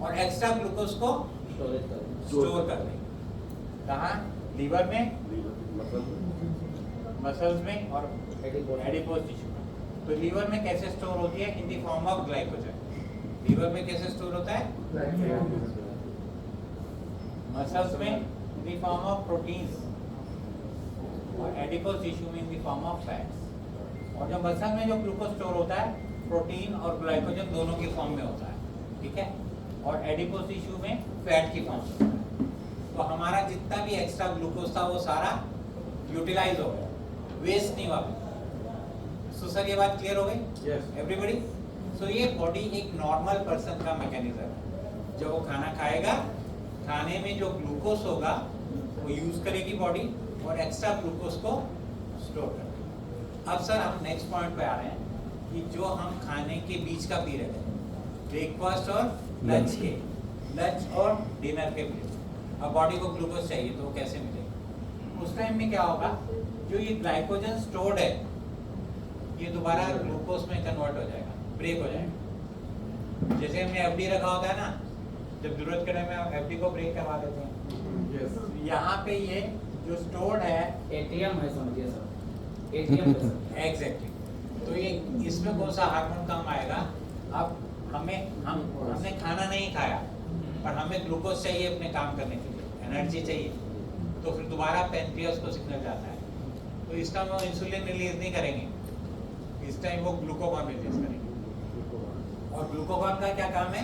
और एक्स्ट्रा ग्लूकोज को स्टोर कर देगी। कहाँ? लीवर में, मसल्स में और एडिपोज टिश्यू में। तो लीवर में कैसे स्टोर होती है? In the form of glycogen. Liver में कैसे स्टोर होता है? मसल्स में in the form of proteins और एडिपोज टिश्यू में in the form of fats. और जो मसल में जो ग्लूकोज स्टोर होता है प्रोटीन और ग्लाइकोजन दोनों के फॉर्म में होता है, ठीक है। और एडिपोज टिश्यू में फैट की फॉर्म में होता है। तो हमारा जितना भी एक्स्ट्रा ग्लूकोज था वो सारा यूटिलाइज हो गया, वेस्ट नहीं हुआ। सो सर ये बात क्लियर हो गई? Yes everybody. सो ये बॉडी एक नॉर्मल पर्सन का मैकेनिज्म है। जब वो खाना खाएगा, खाने में जो ग्लूकोज होगा वो यूज करेगी बॉडी और एक्स्ट्रा ग्लूकोज को स्टोर करेगी। अब सर हम नेक्स्ट पॉइंट पे आ रहे हैं कि जो हम खाने के बीच का पीरियड है, ब्रेकफास्ट और लंच और डिनर के पीरियड, अब बॉडी को ग्लूकोज चाहिए तो वो कैसे मिलेगा? उस टाइम में क्या होगा? जो ये ग्लाइकोजन स्टोर्ड है ये दोबारा ग्लूकोज में कन्वर्ट हो जाएगा, ब्रेक हो जाएगा। जैसे हमने एफडी रखा होता है ना, जब जरूरत के टाइम में एफडी को ब्रेक करवा देते हैं। यहाँ पे ये जो स्टोर्ड है एटीएम है, समझिए सर, एटीएम एग्जैक्टली। तो ये इसमें कौन सा हार्मोन काम आएगा? अब हमने खाना नहीं खाया पर हमें ग्लूकोज चाहिए अपने काम करने के लिए, एनर्जी चाहिए, तो फिर दोबारा पेनक्रियास को सिग्नल जाता है। तो इस टाइम वो इंसुलिन रिलीज नहीं करेंगे, इस टाइम वो ग्लूकोगॉन रिलीज करेंगे। और ग्लूकोगॉन का क्या काम है?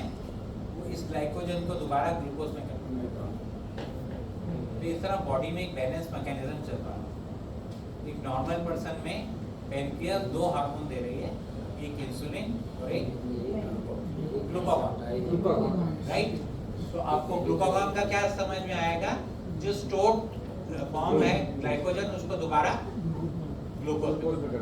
वो इस ग्लाइकोजन को दोबारा ग्लूकोज में करता है। तो इस तरह बॉडी में एक बैलेंस मैकेनिज्म चल रहा है। एक नॉर्मल पर्सन में पेनक्रियास 2 हार्मोन दे रही है, एक इंसुलिन और एक ग्लूकागॉन, राइट? तो आपको ग्लूकागॉन का क्या समझ में आएगा? जो स्टोर्ड फॉर्म है ग्लाइकोजन, उसको दोबारा ग्लूकोज में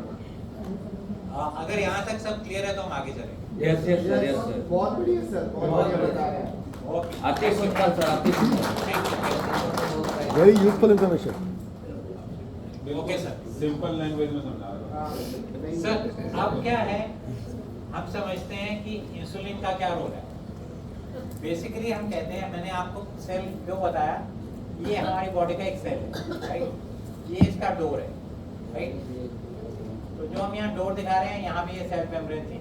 अगर यहाँ तक सब क्लियर है तो हम आगे चलेंगे। Yes yes sir, yes sir. बहुत बढ़िया सर, बहुत बढ़िया बता रहे हैं। ओके, अति सिंपल सर, अति simple. Very useful information. Okay sir, simple language में समझा रहा हूँ। हाँ, नहीं, सर अब क्या है, हम समझते हैं कि इंसुलिन का क्या रोल है। बेसिकली हम कहते हैं, मैंने आपको सेल क्यों बताया, ये हमारी बॉडी का एक सेल है, राइट? ये इसका डोर है, राइट? तो जो हम यहाँ डोर दिखा रहे हैं, यहाँ भी ये सेल मेम्ब्रेन थी।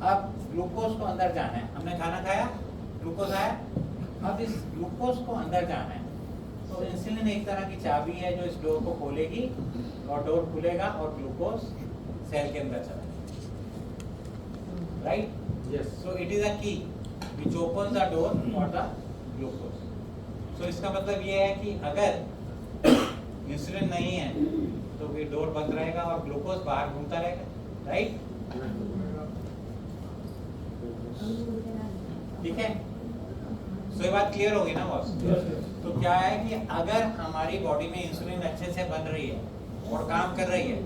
अब ग्लूकोज को अंदर जाना है, हमने खाना खाया, ग्लूकोज आया, अब इस ग्लूकोज को अंदर जाना है। तो इंसुलिन एक तरह की चाबी है जो इस डोर को खोलेगी और डोर खुलेगा और ग्लूकोज सेल के अंदर चला जाएगा, right? Yes. So it is a key which opens the door for the glucose. So इसका मतलब ये है कि अगर इंसुलिन नहीं है तो ये डोर बंद रहेगा और ग्लूकोज बाहर घूमता रहेगा, राइट? ठीक है, सो ये बात क्लियर होगी ना बॉस? तो क्या है कि अगर हमारी बॉडी में इंसुलिन अच्छे से बन रही है और काम कर रही है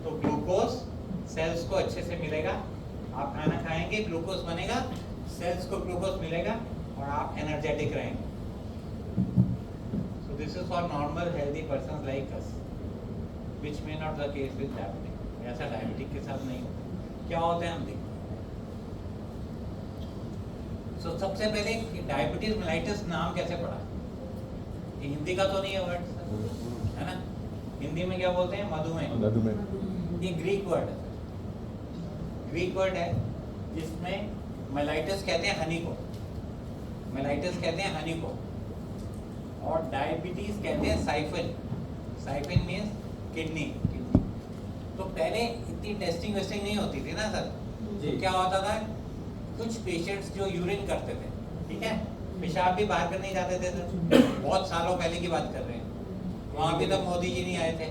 तो ग्लूकोज सेल्स को अच्छे से मिलेगा। आप खाना खाएंगे, ग्लूकोज बनेगा, सेल्स को ग्लूकोज मिलेगा और आप एनर्जेटिक रहेंगे। So this is for normal healthy person like us, which may not the case with diabetic. ऐसा डायबिटिक के साथ नहीं होता। क्या होता है हम देखते हैं। सो सबसे पहले डायबिटीज मेलाइटिस नाम कैसे पड़ा? ये हिंदी का तो नहीं है वर्ड, है ना? हिंदी में क्या बोलते हैं? मधुमेह। मधुमेह। ये ग्रीक वर्ड है, ग्रीक वर्ड है जिसमें मेलाइटिस कहते हैं हनी को, मेलाइटिस कहते हैं हनी को, और डायबिटीज कहते हैं साइफिन। साइफिन मीन्स किडनी। तो पहले इतनी टेस्टिंग वेस्टिंग नहीं होती थी ना सर। जी। क्या होता था, कुछ पेशेंट्स जो यूरिन करते थे, ठीक है, पेशाब भी बाहर करने जाते थे सर, बहुत सालों पहले की बात कर रहे हैं। वहाँ भी तब मोदी जी नहीं आए थे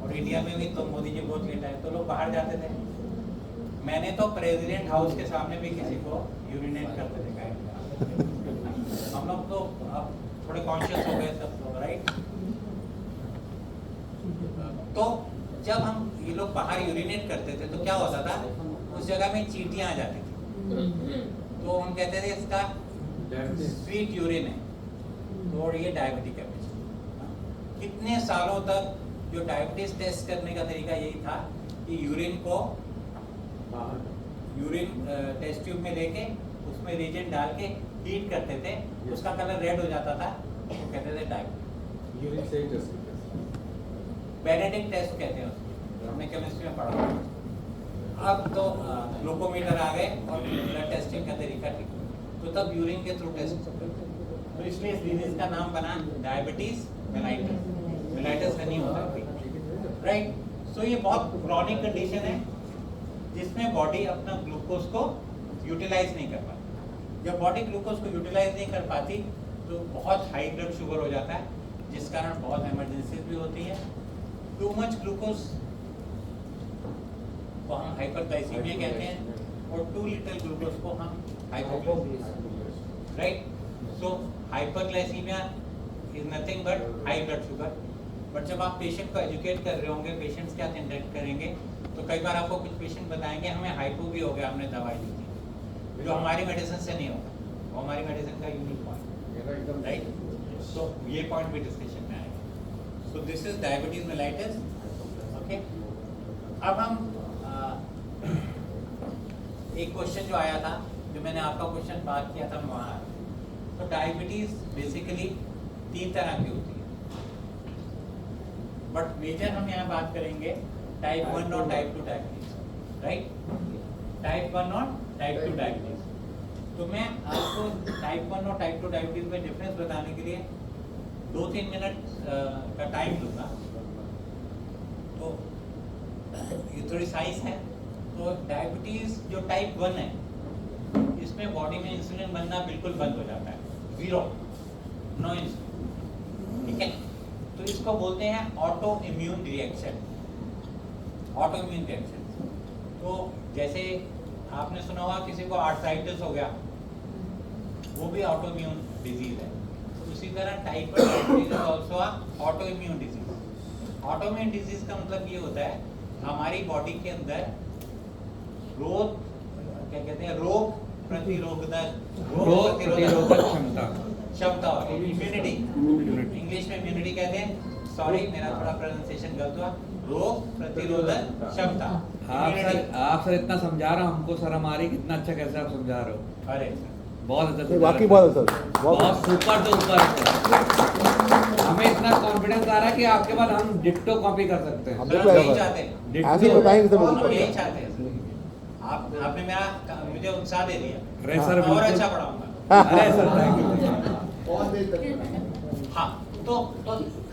और इंडिया में भी तो मोदी जी बहुत लेट आए, तो लोग बाहर जाते थे। मैंने तो प्रेसिडेंट हाउस के सामने भी किसी को यूरिनेट करते देखा है। हम लोग तो अब थोड़े कॉन्शियस हो गए सब लोग, राइट? तो जब हम ये लोग बाहर यूरिनेट करते थे तो क्या होता था, उस जगह में चींटियां आ जाती थी, तो हम कहते थे इसका स्वीट यूरिन है, तो और ये डायबिटिक है। कितने सालों तक जो डायबिटीज टेस्ट करने का तरीका यही था कि यूरिन को यूरिन टेस्ट ट्यूब में लेके उसमें रिएजेंट डाल के हीट करते थे, उसका कलर रेड हो जाता था, तो कहते थे डायबिटीज। यूरिन से ही टेस्ट बेनेडिक्ट टेस्ट कहते हैं उसको, हमने केमिस्ट्री में पढ़ा। अब तो ग्लूकोमीटर आ गए और ब्लड टेस्टिंग का तरीका ठीक, तो तब यूरिन के थ्रू टेस्ट करते थे। तो इसलिए इस डिजीज का नाम बना डायबिटीज मेलाइटिस। मेलाइटिस नहीं होता है, राइट? सो ये बहुत क्रॉनिक कंडीशन है जिसमें बॉडी अपना ग्लूकोज को यूटिलाइज नहीं कर पाती। जब बॉडी ग्लूकोज को यूटिलाइज नहीं कर पाती तो बहुत हाई ब्लड शुगर हो जाता है, जिस कारण बहुत इमरजेंसीज भी होती है। टू मच ग्लूकोज को हम हाइपरग्लाइसीमिया कहते हैं और टू लिटिल ग्लूकोज को हम hypoglycaemia, right? So hyperglycaemia is nothing but high blood sugar. But जब आप पेशेंट को एजुकेट कर रहे होंगे, पेशेंट्स क्या इंटरेक्ट करेंगे, तो कई बार आपको कुछ पेशेंट बताएंगे हमें हाइपो भी हो गया, हमने दवाई ली थी, जो हमारी मेडिसिन से नहीं होगा, वो हमारी मेडिसिन का यूनिक पॉइंट, राइट? सो ये पॉइंट भी डिस्कशन में आएगा। So this is diabetes mellitus, okay? अब हम एक क्वेश्चन जो आया था, जो मैंने आपका क्वेश्चन बात किया था वहाँ, तो डायबिटीज बेसिकली 3 तरह की होती है, बट मेजर हम यहाँ बात करेंगे टाइप 1 और टाइप 2 डायबिटीज, राइट? टाइप 1 और टाइप 2 डायबिटीज। तो मैं आपको टाइप 1 और टाइप 2 डायबिटीज में डिफरेंस बताने के लिए 2-3 मिनट का टाइम लूँगा। तो ये थोड़ी साइंस है। तो डायबिटीज जो टाइप 1 है, इसमें बॉडी में इंसुलिन बनना बिल्कुल बंद हो जाता है, 0, नो इंसुलिन, ठीक है? तो तो इसको बोलते हैं auto immune reaction. Auto immune reaction, तो जैसे आपने सुना होगा किसी को आर्थराइटिस हो गया, वो भी ऑटो इम्यून डिजीज है। तो उसी तरह type 1 diabetes is also auto immune disease. Auto immune disease का मतलब ये होता है हमारी बॉडी के अंदर रोग, क्या कहते हैं, रोग प्रतिरोधक क्षमता क्षमता हो, इम्यूनिटी, इंग्लिश में इम्यूनिटी कहते हैं। सॉरी मेरा थोड़ा प्रोनाउंसिएशन गलत हुआ। रोग प्रतिरोधक क्षमता। आप सर इतना समझा रहे हो हमको, सर हमारी कितना अच्छा कैसे आप समझा रहे हो, अरे बहुत अच्छा नहीं, समझा वाकई रहे हो। बहुत है सर, बहुत सुपर तो ऊपर है। हमें इतना कॉन्फिडेंस आ रहा है कि आपके बाद हम डिक्टो कॉपी कर सकते हैं। हम सर, देखो हम यही ऐसा- चाहते हैं, ऐसे ही बताएंगे सर हम बिल्कुल। यही चाहते हैं। आपने मुझे उत्साह दे दिया, अरे सर और बिल्कुल। अच्छा पढ़ाऊंगा। अरे सर थैंक यू। बहुत देर तक हाँ, तो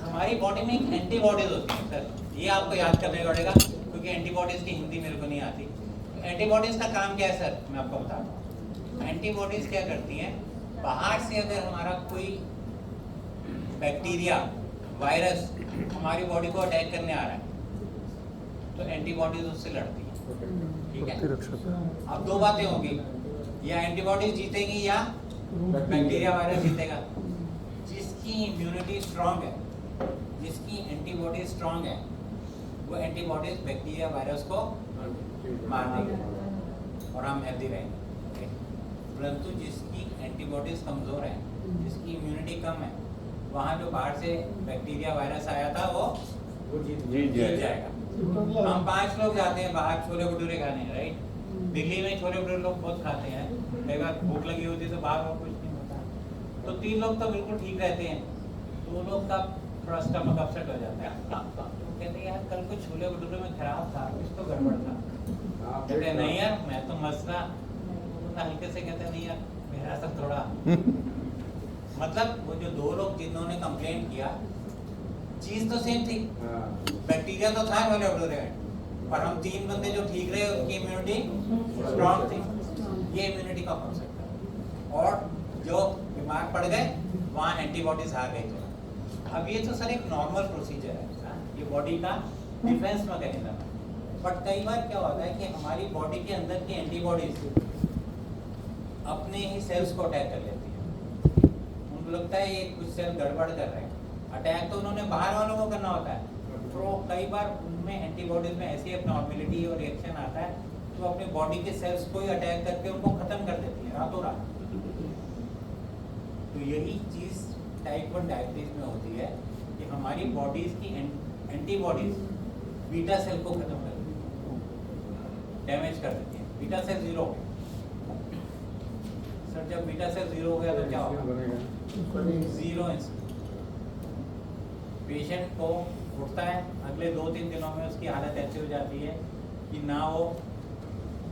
हमारी बॉडी में एक एंटीबॉडीज होती हैं सर, ये आपको याद करने पड़ेगा क्योंकि एंटीबॉडीज की हिंदी मेरे को नहीं आती। एंटीबॉडीज का काम क्या है सर, मैं आपको बताता हूँ। एंटीबॉडीज क्या करती हैं, बाहर से अगर हमारा कोई बैक्टीरिया, वायरस हमारी बॉडी को अटैक करने आ रहा है तो एंटीबॉडीज उससे लड़ती है, ठीक है। प्रतिरक्षक। अब दो बातें होंगी, या एंटीबॉडीज जीतेंगी या बैक्टीरिया वायरस जीतेगा। जिसकी इम्यूनिटी स्ट्रांग है, जिसकी एंटीबॉडी स्ट्रांग है, वो एंटीबॉडीज बैक्टीरिया वायरस को मार देंगे और हम हेल्दी रहेंगे। परंतु जिसकी एंटीबॉडीज कमजोर है, जिसकी इम्यूनिटी कम है, वहाँ जो बाहर से बैक्टीरिया वायरस आया था वो जीत जाएगा। हम 5 लोग जाते हैं बाहर छोले भटूरे खाने, राइट। दिल्ली में छोले भटूरे लोग बहुत खाते हैं, कई बार भूख लगी होती है तो बाहर और कुछ नहीं होता। तो 3 लोग तो बिल्कुल ठीक रहते हैं, 2 लोग का थोड़ा स्टमक अपसेट हो जाता है। तो कहते हैं यार कल कुछ छोले भटूरे में खराब था, कुछ तो गड़बड़ था। कहते हैं नहीं यार मैं तो मस्त था। तो हल्के से कहते हैं नहीं यार मेरा सब थोड़ा मतलब वो जो 2 लोग जिन्होंने कंप्लेंट किया, चीज तो सेम थी, बैक्टीरिया तो था छोले भटूरे में, पर हम 3 बंदे जो ठीक रहे उनकी इम्यूनिटी स्ट्रांग थी। ये इम्यूनिटी का कॉन्सेप्ट है। और जो बीमार पड़ गए वहाँ एंटीबॉडीज आ गई। अब ये तो सर एक नॉर्मल प्रोसीजर है, ये बॉडी का डिफेंस मैकेनिज्म है। बट कई बार क्या होता है कि हमारी बॉडी के अंदर की एंटीबॉडीज अपने ही सेल्स को अटैक कर लेती है। उनको लगता है ये कुछ सेल गड़बड़ कर रहे हैं। अटैक तो उन्होंने बाहर वालों को करना होता है, तो कई बार उनमें एंटीबॉडीज में ऐसी एबनॉर्मलिटी और रिएक्शन आता है तो अपने बॉडी के सेल्स को ही अटैक करके उनको खत्म कर देती है रातों रात। तो यही चीज टाइप 1 डायबिटीज में होती है कि हमारी बॉडीज की एंटीबॉडीज बीटा सेल को खत्म कर देती है, डैमेज कर देती है। बीटा सेल 0 हो गया सर, जब बीटा सेल 0 हो गया तो क्या होगा, 0 पेशेंट को उठता है, अगले 2-3 दिनों में उसकी हालत ऐसी हो जाती है कि ना वो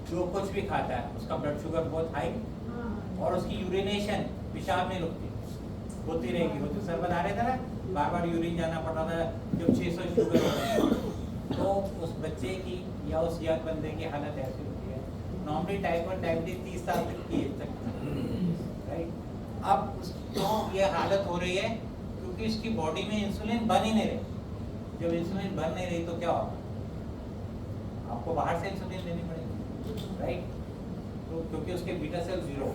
जो कुछ भी खाता है उसका ब्लड शुगर बहुत हाई, और उसकी यूरिनेशन, पेशाब नहीं रुकती, होती रहेगी। वो जो सर बता रहे थे ना, बार बार यूरिन जाना पड़ रहा था जब 600 शुगर हो गई, तो उस बच्चे की या उस यंग बंदे की हालत ऐसी होती है। नॉर्मली टाइप 1 डायबिटीज 30 साल तक की एज तक, राइट। अब उसको ये हालत हो रही है क्योंकि इसकी बॉडी में इंसुलिन बन ही नहीं रही। जब इंसुलिन बन नहीं रही तो क्या होगा, आपको बाहर से इंसुलिन लेनी पड़ेगी, राइट। तो क्योंकि उसके बीटा सेल 0,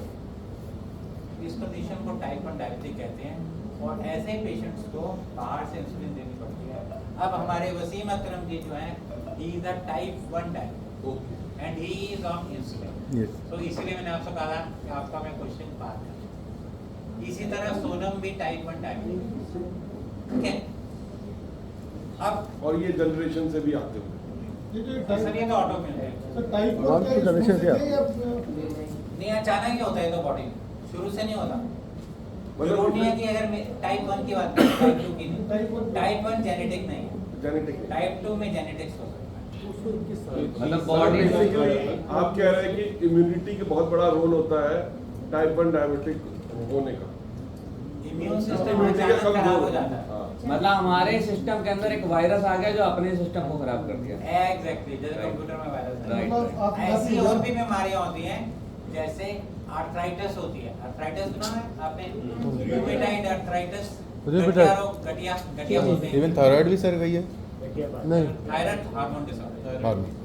इस कंडीशन को टाइप 1 डायबिटीज कहते हैं। और ऐसे पेशेंट्स को बाहर से इंसुलिन देनी पड़ती है। अब हमारे वसीम अकरम जी जो हैं, he is a type 1 diabetes and he is on insulin. तो इसीलिए मैंने आपसे कहा कि आपका मैं क्वेश्चन पार कर। इसी तरह सोनम भी टाइप 1 डायबिटीज, ठीक है। अब और ये जनरेशन से भी आते हुए सर ये तो ऑटो में है, भगवान की कंडीशन क्या? नहीं अचानक ही होता है तो बॉडी में, शुरू से नहीं होता। जरूरी नहीं है कि अगर मैं टाइप 1 की बात करें, टाइप 2 की नहीं। टाइप 1 जेनेटिक नहीं है, जेनेटिक। टाइप 2 में जेनेटिक्स हो सकता है। मतलब बॉडी आप कह रहे हैं कि इम्यूनिटी का बहुत बड़ा रोल होता है टाइप 1 डायबिटिक होने का। इम्यून सिस्टम इम्यूनिटी का अचानक खराब कमजोर हो जाता है। हाँ। मतलब हमारे सिस्टम के अंदर एक वायरस आ गया जो अपने सिस्टम को खराब कर दिया। एग्जैक्टली, जैसे कंप्यूटर में वायरस है। राइट। ऐसी और भी बीमारियां होती हैं, जैसे आर्थराइटिस होती है। आर्थराइटिस सुना है आपने? रूमेटॉइड आर्थराइटिस गठिया रोग, गठिया बोलते हैं। इवन थायराइड भी सर गई है नहीं thyroid hormone disorder. Hormone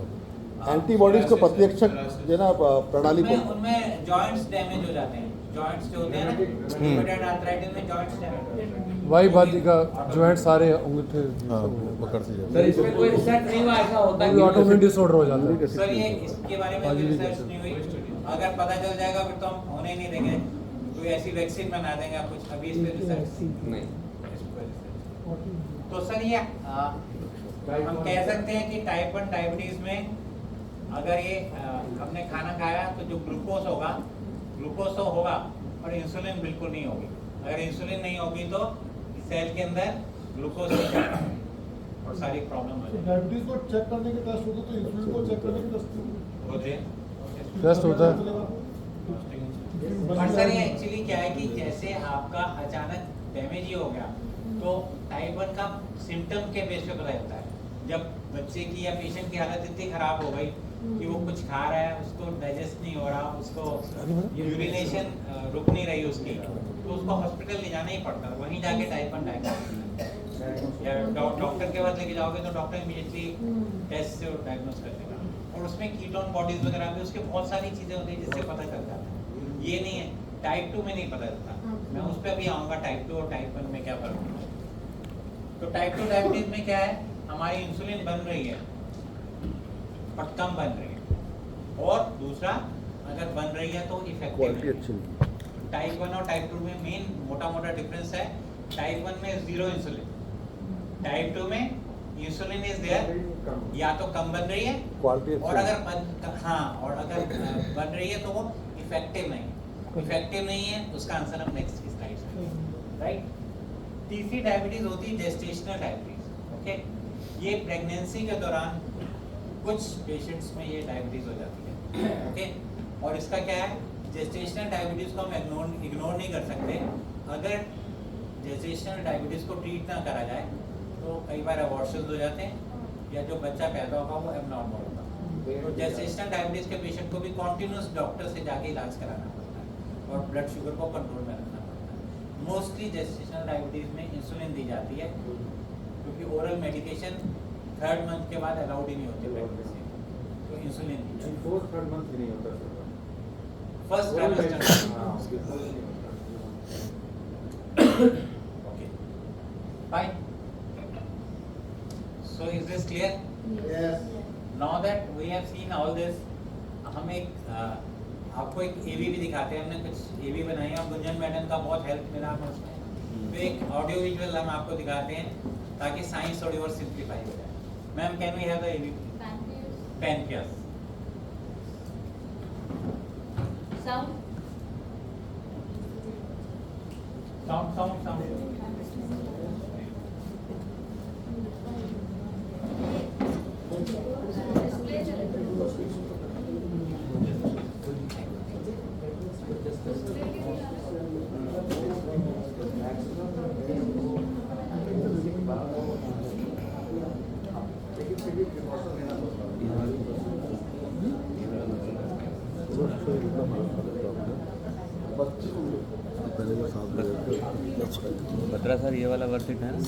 antibodies को प्रतिरक्षक जो ना प्रणाली को उनमें जॉइंट्स डैमेज हो जाते हैं, जॉइंट्स जो होते हैं ना, रूमेटॉइड आर्थराइटिस में जॉइंट्स डैमेज हो जाते हैं। वाई बाजी का जॉइंट सारे अंगूठे हाँ पकड़ से सर जाता इसमें कोई रिसर्च नहीं हुआ, ऐसा होता है भी ऑटोमेटिक डिसऑर्डर हो जाता है। सर ये इसके बारे में कोई रिसर्च नहीं हुई, अगर पता चल जाएगा फिर तो हम होने ही नहीं देंगे, कोई ऐसी वैक्सीन बना देंगे आप कुछ, अभी इस पे रिसर्च नहीं। तो सर ये हम कह सकते हैं कि टाइप 1 डायबिटीज में अगर ये हमने खाना खाया तो जो ग्लूकोज तो होगा और इंसुलिन बिल्कुल नहीं होगी। अगर इंसुलिन नहीं होगी तो सेल के अंदर ग्लूकोज नहीं जाएगा और सारी प्रॉब्लम हो जाएगी। डायबिटीज को चेक करने के टेस्ट होते तो इंसुलिन को चेक करने के टेस्ट होते हैं। टेस्ट होता है। और सर ये एक्चुअली क्या है कि जैसे आपका अचानक डैमेज ही हो गया तो टाइप 1 का सिम्टम के बेस पे पता चलता है। जब बच्चे की या पेशेंट की हालत इतनी खराब हो गई कि वो कुछ खा रहा है, उसको डाइजेस्ट नहीं हो रहा, उसको यूरिनेशन रुक नहीं रही उसकी, तो उसको हॉस्पिटल ले जाना ही पड़ता है। वहीं जाके टाइप 1 डायग्नोस या डॉक्टर के पास लेके जाओगे तो डॉक्टर इमीडिएटली टेस्ट से डायग्नोस कर देगा। और उसमें कीटोन बॉडीज वगैरह भी उसके बहुत सारी चीज़ें होती हैं जिससे पता चल जाता है। ये नहीं है टाइप 2 में नहीं पता चलता। मैं उस पर भी आऊँगा टाइप 2 और टाइप 1 में क्या फर्क है। तो टाइप 2 डायबिटीज में क्या है, हमारी इंसुलिन बन रही है पर कम बन रही है, और दूसरा अगर बन रही है तो क्वालिटी इफेक्टिव। अच्छी नहीं। टाइप 1 और टाइप 2 में मेन मोटा डिफरेंस है। टाइप 1 में 0 इंसुलिन, टाइप 2 में इंसुलिन इज देयर, या तो कम बन रही है क्वालिटी और अच्छी अगर बन रही है तो वो इफेक्टिव नहीं है। उसका आंसर हम नेक्स्ट की स्लाइड में, राइट। तीसरी डायबिटीज होती है जेस्टेशनल डायबिटीज। ओके, ये प्रेगनेंसी के दौरान कुछ पेशेंट्स में ये डायबिटीज हो जाती है। ओके, और इसका क्या है, जेस्टेशनल डायबिटीज को हम इग्नोर नहीं कर सकते। अगर जेस्टेशनल डायबिटीज को ट्रीट ना करा जाए तो कई बार अबॉर्शंस हो जाते हैं या जो बच्चा पैदा होगा वो एबनॉर्मल होगा। तो जेस्टेशनल डायबिटीज के पेशेंट को भी कॉन्टिन्यूस डॉक्टर से जाके इलाज कराना पड़ता है और ब्लड शुगर को कंट्रोल में रखना पड़ता है। मोस्टली जेस्टेशनल डायबिटीज में इंसुलिन दी जाती है क्योंकि ओरल मेडिकेशन 3rd मंथ के बाद अलाउड ही नहीं होते प्रेगनेंसी में, तो इंसुलिन दी जाती है। 4th मंथ भी नहीं होता sir. First trimester. Okay, fine. So is this clear? Yes. Now that we have seen all this, हम एक आपको एक AV भी दिखाते हैं। हमने कुछ AV बनाई है और गुंजन मैडम का बहुत हेल्प मिला हमें उसमें। तो एक ऑडियो विजुअल हम आपको दिखाते हैं ताकि साइंस थोड़ी और सिंप्लीफाई हो जाए। Ma'am, can we have the AV? Pancreas. Sound. पहले वो साफ बतरा सर ये वाला वर्थ इट है ना,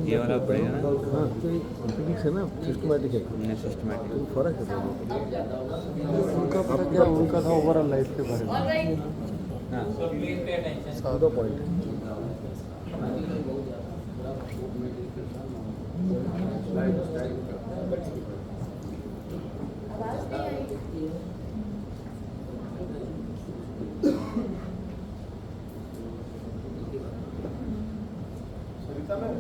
ये वाला पड़ेगा ना। हाँ, तो फिजिक्स है ना, सिस्टमैटिक है, सिस्टमेटिक तो फर्क है दोनों। उनका पता क्या, उनका था ओवरऑल लाइफ के बारे में। All right. हाँ So please pay attention. सादा पॉइंट है। आवाज नहीं आई। सरिता मैम,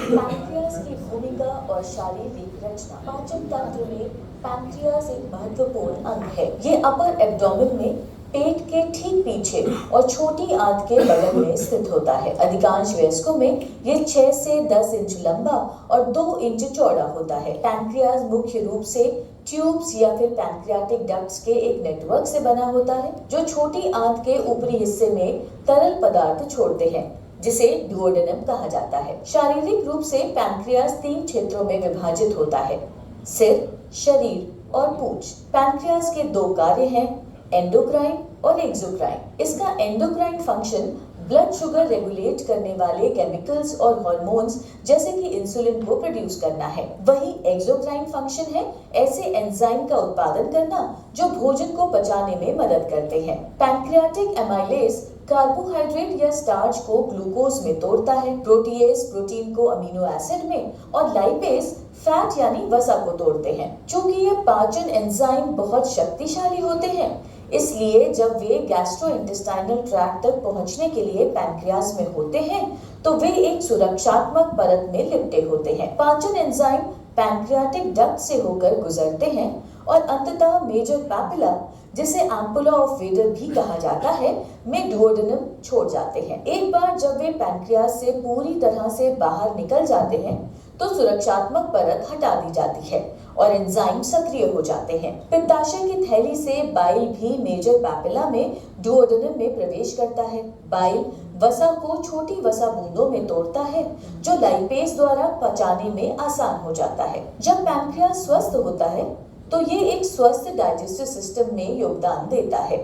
पैंक्रियास की भूमिका और शारीरिक रचना। पाचन तंत्र में पैंक्रियास एक महत्वपूर्ण अंग है। ये अपर एब्डोमेन में पेट के ठीक पीछे और छोटी आंत के बगल में स्थित होता है। अधिकांश वयस्कों में ये 6 से 10 इंच लंबा और 2 इंच चौड़ा होता है। पैंक्रियाज मुख्य रूप से ट्यूब्स या फिर पैंक्रियाटिक डक्ट्स के एक नेटवर्क से बना होता है, जो छोटी आंत के ऊपरी हिस्से में तरल पदार्थ छोड़ते हैं, जिसे डुओडेनम कहा जाता है। शारीरिक रूप से पैंक्रियाज 3 क्षेत्रों में विभाजित होता है: सिर, शरीर और पूंछ। पैंक्रियाज के 2 कार्य हैं, एंडोक्राइन और एक्सोक्राइन। इसका endocrine function blood sugar regulate करने वाले केमिकल्स और हार्मोन्स जैसे कि इंसुलिन को प्रोड्यूस करना है। वहीं एक्सोक्राइन फंक्शन है ऐसे एंजाइम का उत्पादन करना जो भोजन को पचाने में मदद करते हैं। पैंक्रियाटिक एमाइलेज कार्बोहाइड्रेट या स्टार्च को ग्लूकोज में तोड़ता है, प्रोटीएज प्रोटीन को अमीनो एसिड में और लाइपेज फैट यानी वसा को तोड़ते हैं। चूंकि ये पाचन एंजाइम बहुत शक्तिशाली होते हैं, इसलिए जब वे गैस्ट्रोइंटेस्टाइनल ट्रैक्ट तक पहुंचने के लिए पैंक्रियाज में होते हैं तो वे एक सुरक्षात्मक परत में लिपटे होते हैं। पाचन एंजाइम पैंक्रियाटिक डक्ट से होकर गुजरते हैं और अंततः मेजर पैपिला, जिसे एम्पुला ऑफ वेडर भी कहा जाता है, में डुओडेनम छोड़ जाते हैं। एक बार जब वे पैंक्रियाज से पूरी तरह से बाहर निकल जाते हैं तो सुरक्षात्मक परत हटा दी जाती है और एंजाइम सक्रिय हो जाते हैं। पित्ताशय की थैली से बाइल भी मेजर पैपिला में डुओडेनम में प्रवेश करता है। बाइल वसा को छोटी वसा बूंदों में तोड़ता है, जो लाइपेज द्वारा पचाने में आसान हो जाता है। जब पैंक्रियाज स्वस्थ होता है तो ये एक स्वस्थ डाइजेस्टिव सिस्टम में योगदान देता है।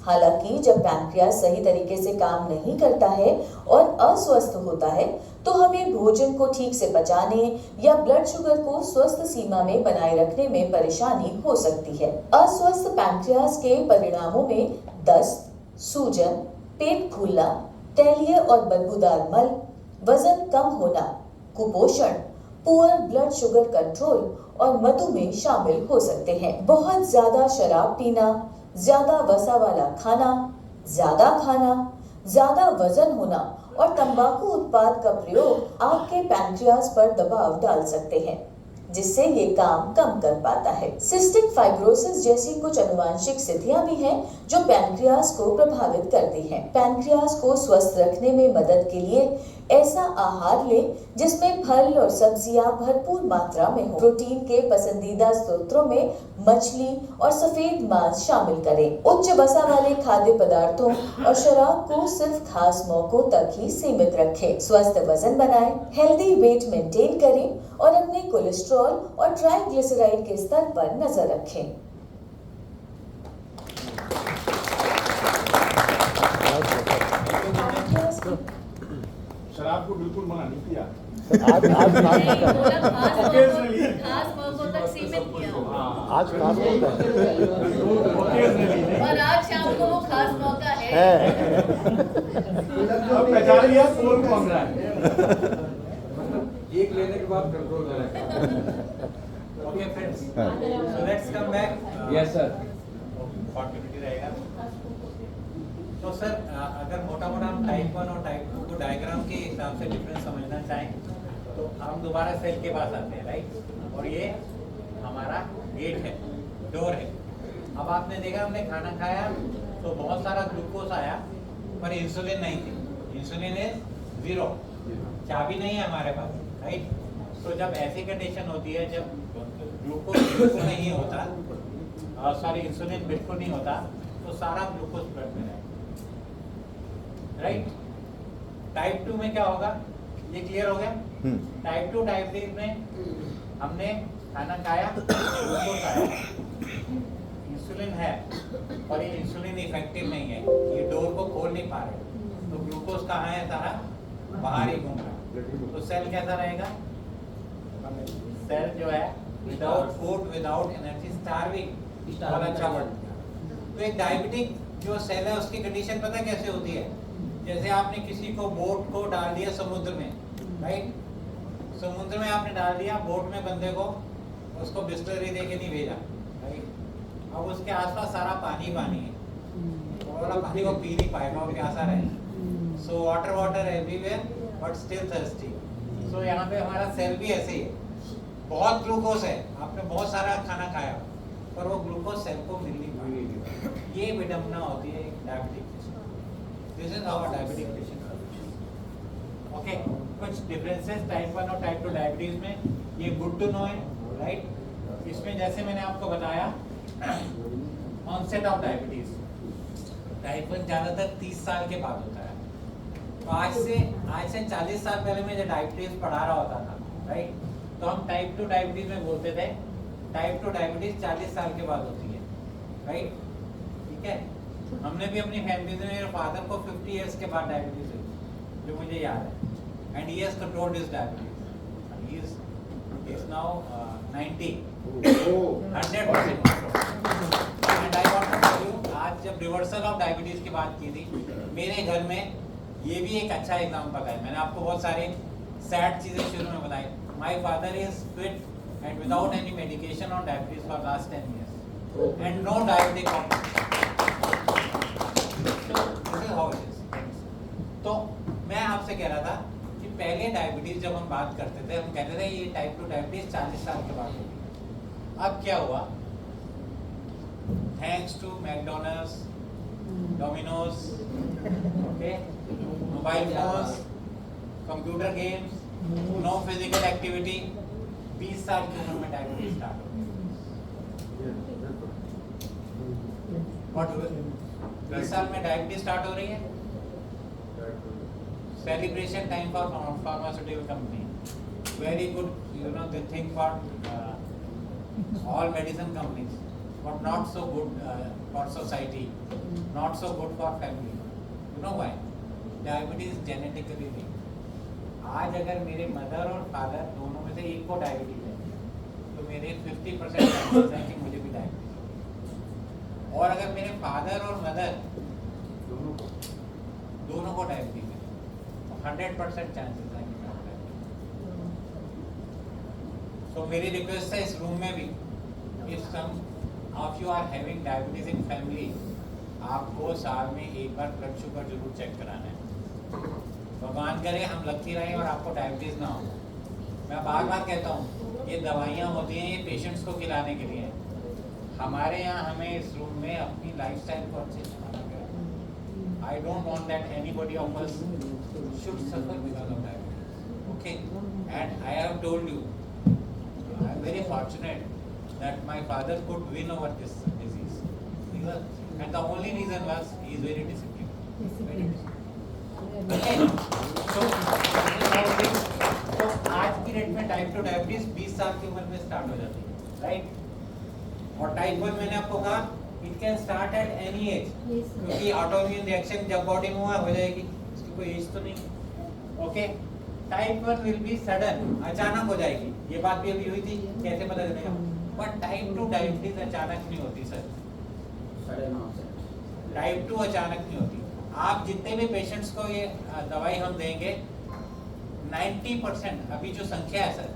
हालांकि जब पैंक्रियाज सही तरीके से काम नहीं करता है और अस्वस्थ होता है तो हमें भोजन को ठीक से पचाने या ब्लड शुगर को स्वस्थ सीमा में बनाए रखने में परेशानी हो सकती है। अस्वस्थ पैंक्रियाज के परिणामों में दस्त, सूजन, पेट फूलना, तैलीय और बदबूदार मल, वजन कम होना, कुपोषण, पुअर ब्लड शुगर कंट्रोल और मधुमेह शामिल हो सकते हैं। बहुत ज्यादा शराब पीना, ज्यादा वसा वाला खाना, ज्यादा वजन होना और तंबाकू उत्पाद का प्रयोग आपके पैंक्रियाज पर दबाव डाल सकते हैं, जिससे ये काम कम कर पाता है। सिस्टिक फाइब्रोसिस जैसी कुछ अनुवांशिक स्थितियां भी हैं जो पैंक्रियाज को प्रभावित करती हैं। पैंक्रियाज को स्वस्थ रखने में मदद के लिए ऐसा आहार लें जिसमें फल और सब्जियां भरपूर मात्रा में हो। प्रोटीन के पसंदीदा स्रोतों में मछली और सफेद मांस शामिल करें। उच्च वसा वाले खाद्य पदार्थों और शराब को सिर्फ खास मौकों तक ही सीमित रखें। स्वस्थ वजन बनाएं, हेल्दी वेट मेंटेन करें और अपने कोलेस्ट्रॉल और ट्राइग्लिसराइड के स्तर पर नजर रखें। शराब को बिल्कुल मना नहीं किया। आज खास मौकों तक सीमित किया आज खास होता है और आज शाम को वो खास मौका है। अब पहचान लिया कौन कौन रहा है। एक लेने के बाद कंट्रोल करें। Okay friends, so let's come back. Yes sir. Continuity रहेगा। तो सर अगर मोटा मोटा हम टाइप 1 और टाइप 2 को डायग्राम के हिसाब से डिफरेंस समझना चाहें तो हम दोबारा सेल के पास आते हैं, राइट। और ये हमारा गेट है, डोर है। अब आपने देखा हमने खाना खाया तो बहुत सारा ग्लूकोज आया पर इंसुलिन नहीं थी। इंसुलिन इज 0, चाबी नहीं है हमारे पास, राइट। तो जब ऐसी कंडीशन होती है जब ग्लूकोज बिल्कुल नहीं होता और सॉरी इंसुलिन बिल्कुल नहीं होता तो सारा ग्लूकोज ब्लड में रहेगा, राइट। टाइप 2 में क्या होगा, ये क्लियर हो गया। टाइप 2 टाइप 3 में हमने खाना खाया, ग्लूकोज आया, इंसुलिन है और ये इंसुलिन इफेक्टिव नहीं है, ये डोर को खोल नहीं पा रहे, तो ग्लूकोज कहाँ है, सारा बाहर ही घूम रहा है। तो सेल कैसा रहेगा, सेल जो है without food without energy starving वाला चावल। तो एक डायबिटिक जो सेल है उसकी कंडीशन पता कैसे होती है, जैसे आपने किसी को बोट को डाल दिया समुद्र में, राइट। समुद्र में आपने डाल दिया, बोट में बंदे को उसको बिस्लरी दे के नहीं भेजा, राइट। अब उसके आसपास सारा पानी पानी है, वो वाला पानी को पी नहीं पाएगा और प्यासा रहेगा। So water everywhere but still thirsty. So यहाँ पे हमारा सेल भी ऐसे ही है, बहुत ग्लूकोज है, आपने बहुत सारा खाना खाया पर वो ग्लूकोज सेल को मिल नहीं पाएगा। ये विडम्बना होती है एक diabetic patient. This is how a diabetic patient. Okay, कुछ डिफरेंसेस टाइप 1 और टाइप 2 डायबिटीज में, ये गुड टू नो है, राइट। इसमें जैसे मैंने आपको बताया ऑनसेट ऑफ डायबिटीज, टाइप 1 ज़्यादातर 30 साल के बाद होता है। तो आज से 40 साल पहले मैं जब डायबिटीज पढ़ा रहा होता था, राइट, तो हम टाइप 2 डायबिटीज में बोलते थे टाइप 2 डायबिटीज 40 साल के बाद होती है, राइट, ठीक है। हमने भी अपनी फैमिली में, मेरे फादर को 50 इयर्स के बाद डायबिटीज हुई, जो मुझे याद है, and he has controlled his diabetes. He is now 90. 100% control. And I want to tell you, आज जब रिवर्सल ऑफ डायबिटीज की बात की थी, मेरे घर में ये भी एक अच्छा एग्जाम्पल है। मैंने आपको बहुत सारे सैड चीजें शुरू में बताई। My father is fit and without any medication on diabetes for last 10 years and no diabetic complication. तो मैं आपसे कह रहा था कि पहले डायबिटीज जब हम बात करते थे, हम कहते थे ये टाइप 2 डायबिटीज 40 साल के बाद होगी। अब क्या हुआ? Thanks to McDonald's, Domino's, okay, mobile phones, computer games, no physical activity, 20 साल की उम्र में डायबिटीज स्टार्ट हो गई। 20 साल में डायबिटीज स्टार्ट हो रही है। Celebration time for pharmaceutical company. Very good, you know, they think for all medicine companies, but not so good for society, not so good for family. You know why? Diabetes is genetically linked. आज अगर मेरे mother और father दोनों में से एक को diabetes है, तो मेरे 50% चांसेस हैं कि मुझे भी डायबिटीज। और अगर मेरे फादर और मदर दोनों को डायबिटीज है, 100% चांसेस हैं कि मैं डायबिटीज। तो मेरी रिक्वेस्ट है इस रूम में भी, if some of you are having diabetes in family, आपको साल में एक बार ब्लड शुगर जरूर चेक कराना है। भगवान करे हम लकी रहें और आपको डायबिटीज ना हो। मैं बार बार कहता हूँ, ये दवाइयाँ होती हैं, ये पेशेंट्स को खिलाने के लिए। हमारे यहाँ हमें इस रूम में अपनी लाइफस्टाइल को अच्छे से बनाना है। I don't want that anybody of us should suffer because of diabetes. Okay, and I have told you, I am very fortunate that my father could win over this disease. And the only reason was he is very disciplined. Very disciplined. Okay, so आज की date में type 2 diabetes 20 साल की उम्र में start हो जाती है, राइट। और टाइप 1 मैंने आपको कहा it can start at any as, क्योंकि ऑटोइम्यून रिएक्शन जब बॉडी में हो जाएगी, कोई एज तो नहीं। Okay, type 1 will be sudden, अचानक हो जाएगी। ये बात भी अभी हुई थी, कैसे पता चलेगा? बट टाइप 2 डायबिटीज अचानक नहीं होती सर, टाइप 2 अचानक नहीं होती। आप जितने भी पेशेंट्स को ये दवाई हम देंगे, 90% अभी जो संख्या है सर,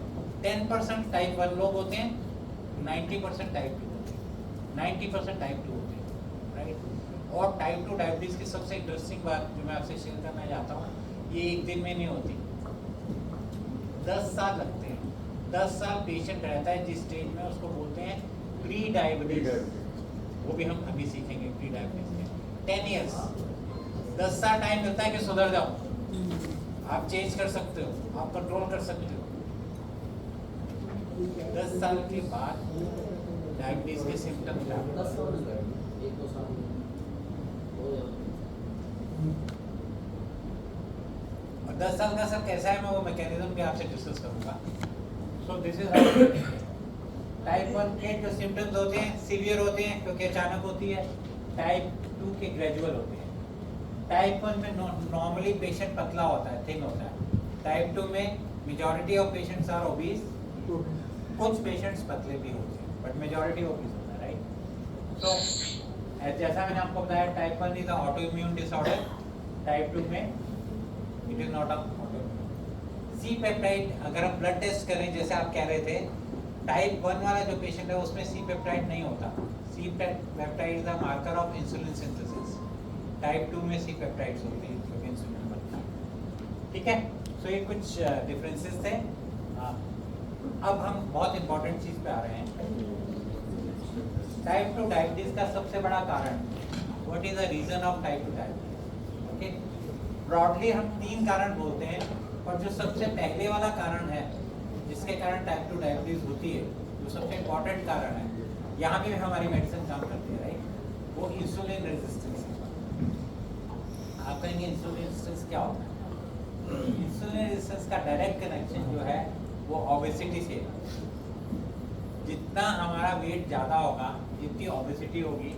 10% टाइप 1 लोग होते हैं, 90% टाइप 2 होते हैं, 90% टाइप 2 होते हैं, राइट। और टाइप 2 डायबिटीज की सबसे इंटरेस्टिंग बात जो मैं आपसे शेयर करना चाहता हूँ, ये एक दिन में नहीं होती, 10 साल लगते हैं। 10 साल पेशेंट रहता है जिस स्टेज में, उसको बोलते हैं प्री डायबिटीज। वो भी हम अभी सीखेंगे प्री डायबिटीज में। 10 years, 10 साल टाइम मिलता है कि सुधर जाओ, आप चेंज कर सकते हो, आप कंट्रोल कर सकते हो। 10 साल के बाद डायबिटीज के सिम्टम्स और 10 साल का सर कैसा है, मैं वो मैकेनिज्म भी आपसे डिस्कस करूंगा। सो दिस इज टाइप 1 के जो सिम्टम्स होते हैं सीवियर होते हैं क्योंकि अचानक होती है, टाइप 2 के ग्रेजुअल होते हैं। टाइप 1 में नॉर्मली पेशेंट पतला होता है, थिन होता है। टाइप 2 में majority of patients are obese, कुछ पेशेंट्स पतले भी होते हैं बट मेजॉरिटी ओबीस होता है, राइट। सो जैसा मैंने आपको बताया, type 1 is a autoimmune disorder, type 2 में it is not a autoimmune. C peptide अगर हम ब्लड टेस्ट करें, जैसे आप कह रहे थे, टाइप 1 वाला जो पेशेंट है उसमें सी पेप्टाइड नहीं होता। C peptide is the marker of insulin synthesis. Type 2 में सी पेप्टाइड्स होते हैं क्योंकि इंसुलिन बनता है, ठीक है। सो ये कुछ डिफरेंसेस थे। अब हम बहुत इंपॉर्टेंट चीज़ पे आ रहे हैं। टाइप 2 डायबिटीज का सबसे बड़ा कारण, what is the reason of type 2 diabetes? Okay, broadly हम 3 कारण बोलते हैं, और जो सबसे पहले वाला कारण है जिसके कारण टाइप 2 डायबिटीज होती है, जो सबसे इम्पोर्टेंट कारण है, यहाँ पे भी हमारी मेडिसिन काम करती है, राइट, वो इंसुलिन रेजिस्टेंस है। आप कहेंगे इंसुलिन रेजिस्टेंस क्या होता है? इंसुलिन रेजिस्टेंस का डायरेक्ट कनेक्शन जो है वो ओबेसिटी से है। जितना हमारा वेट ज़्यादा होगा, जितनी ओबेसिटी होगी,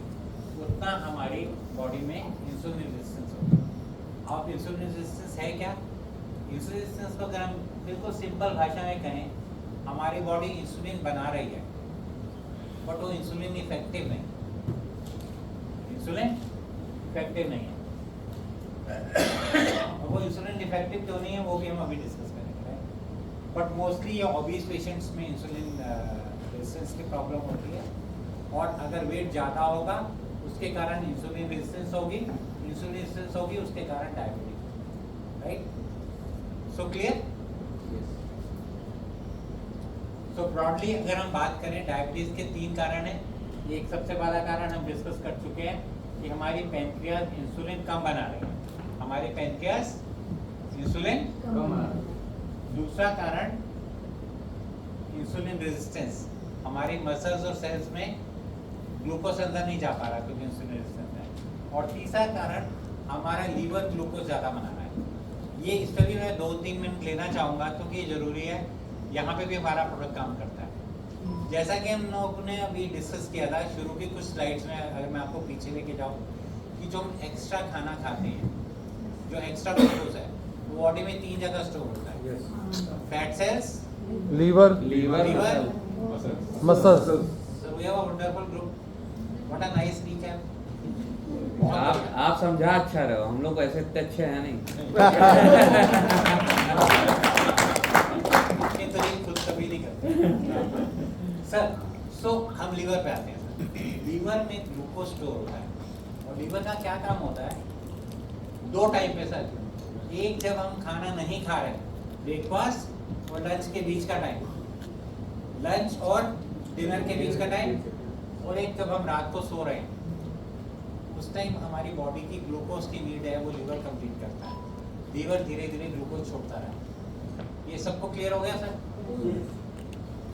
उतना हमारी बॉडी में इंसुलिन रेजिस्टेंस होगा। अब इंसुलिन रेजिस्टेंस है क्या? इंसुलिन रेजिस्टेंस को अगर हम बिल्कुल सिंपल भाषा में कहें, हमारी बॉडी इंसुलिन बना रही है बट वो इंसुलिन इफेक्टिव नहीं, इंसुलिन इफेक्टिव नहीं है। वो इंसुलिन इफेक्टिव क्यों नहीं है वो भी हम अभी डिस्कस करेंगे, बट मोस्टली ये ओबीज पेशेंट्स में इंसुलिन रेजिस्टेंस की प्रॉब्लम होती है, और अगर वेट ज़्यादा होगा उसके कारण इंसुलिन रेजिस्टेंस होगी, इंसुलिन रेजिस्टेंस होगी उसके कारण diabetes, right? So clear? So broadly अगर हम बात करें, डायबिटीज के 3 कारण हैं। एक सबसे बड़ा कारण हम डिस्कस कर चुके हैं कि हमारी पैंक्रियाज इंसुलिन कम बना रही है, हमारे पैंक्रियाज इंसुलिन कम बना रही है। दूसरा कारण इंसुलिन रेजिस्टेंस, हमारी मसल्स और सेल्स में ग्लूकोज अंदर नहीं जा पा रहा क्योंकि इंसुलिन रेजिस्टेंस है। और तीसरा कारण हमारा लीवर ग्लूकोज ज़्यादा बना रहा है। ये इस पर भी मैं 2-3 मिनट लेना चाहूँगा क्योंकि ये ज़रूरी है, यहाँ पे भी हमारा प्रोडक्ट काम करता है। जैसा कि हम लोगों ने अभी डिस्कस किया था शुरू की कुछ स्लाइड्स में, अगर मैं आपको पीछे लेके जाऊँ, कि जो हम एक्स्ट्रा खाना खाते हैं, जो एक्स्ट्रा ग्लूकोज है वो बॉडी में 3 जगह स्टोर होता है, fat cells, liver, muscles. So we have a wonderful group. What a nice recap. आप समझा अच्छा रहे हो, हम लोग ऐसे इतने अच्छे हैं नहीं। ये तो ये खुद कभी नहीं करते सर। सो हम लीवर पे आते हैं। लीवर में ग्लूकोज स्टोर होता है, और लीवर का क्या काम होता है? 2 टाइम पे सर। एक, जब हम खाना नहीं खा रहे, ब्रेकफास्ट और लंच के बीच का टाइम, लंच और डिनर के बीच का टाइम, और एक जब हम रात को सो रहे हैं, उस टाइम हमारी बॉडी की ग्लूकोज की नीड है वो लीवर कंप्लीट करता है। लीवर धीरे धीरे ग्लूकोज छोड़ता रहा। ये सबको क्लियर हो गया sir?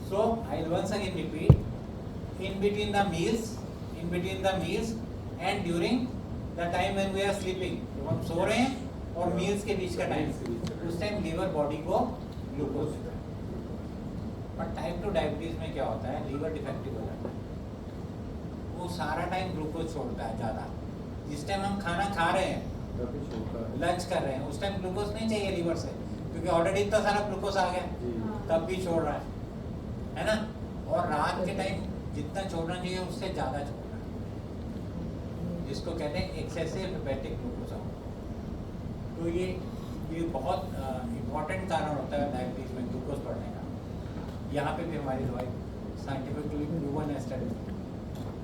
So I will once again repeat, in between the meals and during the time when we are sleeping, जब हम सो रहे हैं और मील्स के बीच का टाइम, उस टाइम लीवर बॉडी को ग्लूकोज। बट टाइप 2 डायबिटीज में क्या होता है? लीवर डिफेक्टिव हो जाता है, वो सारा टाइम ग्लूकोज छोड़ता है ज़्यादा। जिस टाइम हम खाना खा रहे हैं, लंच कर रहे हैं, उस टाइम ग्लूकोज नहीं चाहिए लीवर से, क्योंकि ऑलरेडी इतना सारा ग्लूकोज आ गया, तब भी छोड़ रहा है ना? और रात के टाइम जितना छोड़ना चाहिए उससे ज़्यादा छोड़ रहा है, जिसको कहते हैं एक्सेसिव हेपेटिक ग्लूकोज। तो ये बहुत इम्पोर्टेंट कारण होता है डायबिटीज में ग्लूकोज बढ़ने का। यहाँ पे भी हमारी दवाई साइंटिफिकली प्रूवन है, स्टडी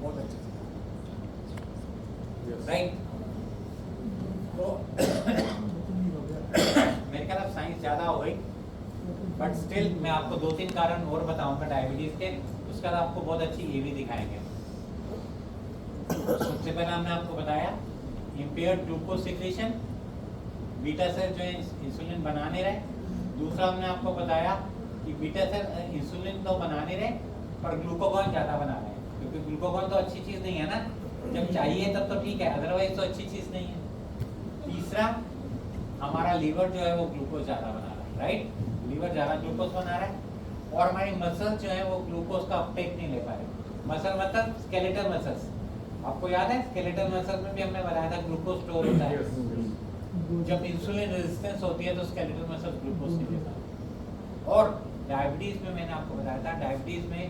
बहुत अच्छे से, राइट? तो मेरे ख्याल अब साइंस ज़्यादा हो गई, बट स्टिल मैं आपको 2-3 कारण और बताऊंगा डायबिटीज़ के, उसके बाद आपको बहुत अच्छी ये भी दिखाएंगे। सबसे पहले हमने आपको बताया impaired glucose secretion, beta cell जो है इंसुलिन बना नहीं रहे। दूसरा हमने आपको बताया कि बीटा सेल इंसुलिन तो बना नहीं रहे पर ग्लूकागॉन ज़्यादा बना रहे हैं, क्योंकि ग्लूकागॉन तो अच्छी चीज़ नहीं है ना, जब चाहिए तब तो ठीक है, अदरवाइज तो अच्छी चीज़ नहीं है। तीसरा, हमारा लीवर जो है वो ग्लूकोज ज़्यादा बना रहा है, राइट? लीवर ज़्यादा ग्लूकोज बना रहा है, और हमारी मसल्स जो है वो ग्लूकोज का अपटेक नहीं ले पा रहे। मसल मतलब स्केलेटल मसल्स, आपको याद है स्केलेटल मसल्स में भी हमने बताया था ग्लूकोज स्टोर होता है। जब इंसुलिन रेजिस्टेंस होती है तो स्केलेटल मसल्स ग्लूकोज नहीं ले पाते। और डायबिटीज़ में मैंने आपको बताया था, डायबिटीज़ में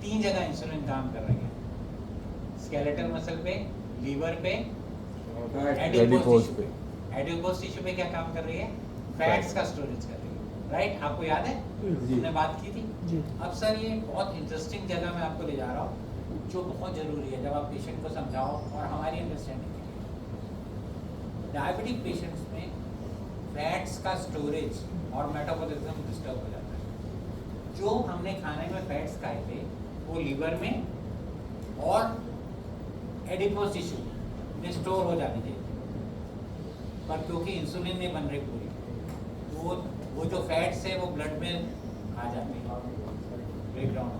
3 जगह इंसुलिन काम कर रही है, स्केलेटल मसल पे, लीवर पे, एडिपोज पे। एडिपोज टिश्यू पे क्या काम कर रही है? फैट्स का स्टोरेज कर रही है, राइट? आपको याद है हमने बात की थी। अब सर ये बहुत इंटरेस्टिंग जगह मैं आपको ले जा रहा हूँ, जो बहुत ज़रूरी है जब आप पेशेंट को समझाओ और हमारी अंडरस्टैंडिंग के लिए। डायबिटिक पेशेंट्स में फैट्स का स्टोरेज और मेटाबॉलिज्म डिस्टर्ब हो जाता है। जो हमने खाने में फैट्स खाए थे वो लीवर में और एडिपोज टिश्यू में स्टोर हो जानी चाहिए, पर क्योंकि इंसुलिन नहीं बन रही पूरी, वो जो फैट्स है वो ब्लड में आ जाते हैं, ब्रेकडाउन हो।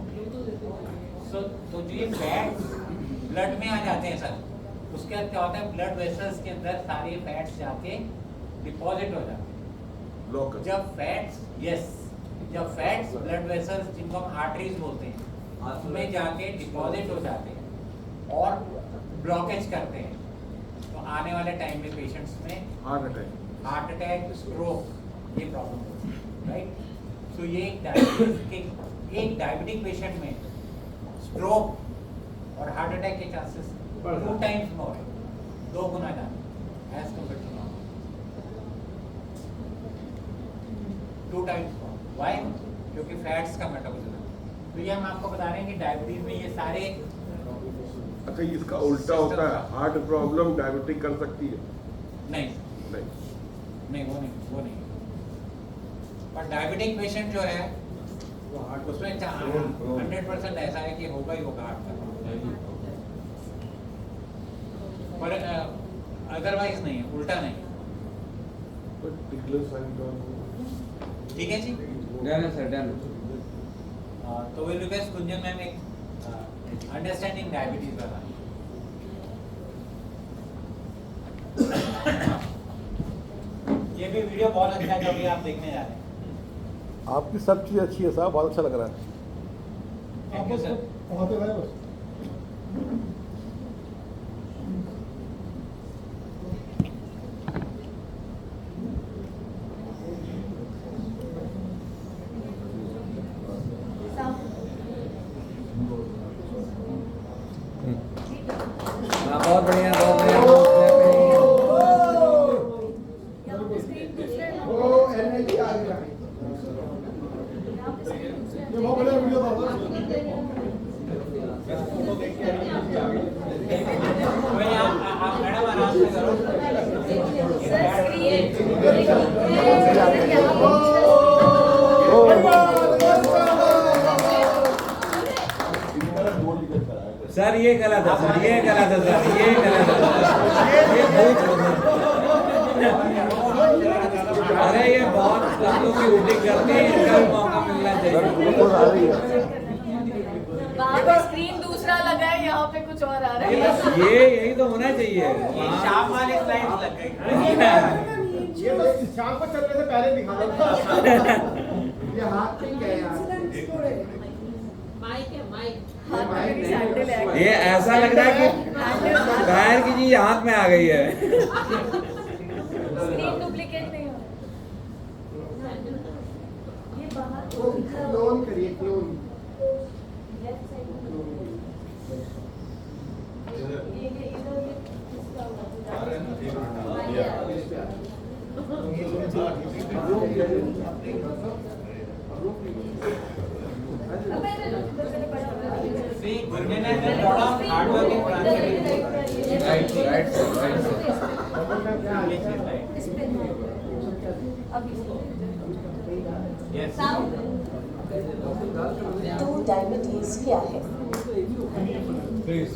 तो जो ये फैट्स ब्लड में आ जाते हैं सर, उसके बाद क्या होता है, ब्लड वेसल्स के अंदर सारे फैट्स जाके डिपॉजिट हो जाते हैं। जब फैट्स ब्लड वेसल्स जिनको हम आर्टरीज बोलते हैं उसमें जाके डिपॉजिट हो जाते हैं और ब्लॉकेज करते हैं, तो आने वाले टाइम में पेशेंट्स में हार्ट अटैक, स्ट्रोक, ये प्रॉब्लम होती है, राइट। तो ये एक डायबिटिक पेशेंट में स्ट्रोक और हार्ट अटैक के चांसेस 2 times more, 2 गुना ज़्यादा as compare to normal, 2 times more। Why? क्योंकि फैट्स का मेटाबॉलिज्म। तो ये हम आपको बता रहे हैं कि डायबिटीज में ये सारे। अच्छा, इसका उल्टा होता है, हार्ट प्रॉब्लम डायबिटिक कर सकती है? नहीं, वो नहीं। पर डायबिटिक पेशेंट जो है उसमें 100% ऐसा है कि होगा ही होगा हार्ट का, पर अदरवाइज नहीं है, उल्टा नहीं। ठीक है जी, डन सर, डन। तो विल रिक्वेस्ट कुंजन मैम एक अंडरस्टैंडिंग डायबिटीज वाला। ये भी वीडियो बहुत अच्छा है जो भी आप देखने जा रहे हैं। आपकी सब चीज़ अच्छी है साहब, बहुत अच्छा लग रहा है। Thank you sir. बहुत बढ़िया, बहुत बढ़िया। मैडम आराम से करो। सर ये गलत है सर, ये गलत है सर, ये गलत है, ये बहुत। अरे ये बहुत कम लोग की उल्टी करते हैं, इनका भी मौका मिलना चाहिए। वहाँ पे स्क्रीन दूसरा लगा है, यहाँ पे कुछ और आ रहा है। ये यही तो होना चाहिए। शाम वाली स्लाइड्स लग गई। ये तो शाम को चलने से पहले दिखा दो था। ये हाथ नहीं गए यार। ये ऐसा लग रहा है कि पैर की चीज हाथ में आ गई है। स्क्रीन डुप्लीकेट नहीं हो ये बाहर क्लोन करिए, clone. See, Gurjan has done lot of hard work in translating. Right. Yes. Two diabetes क्या है?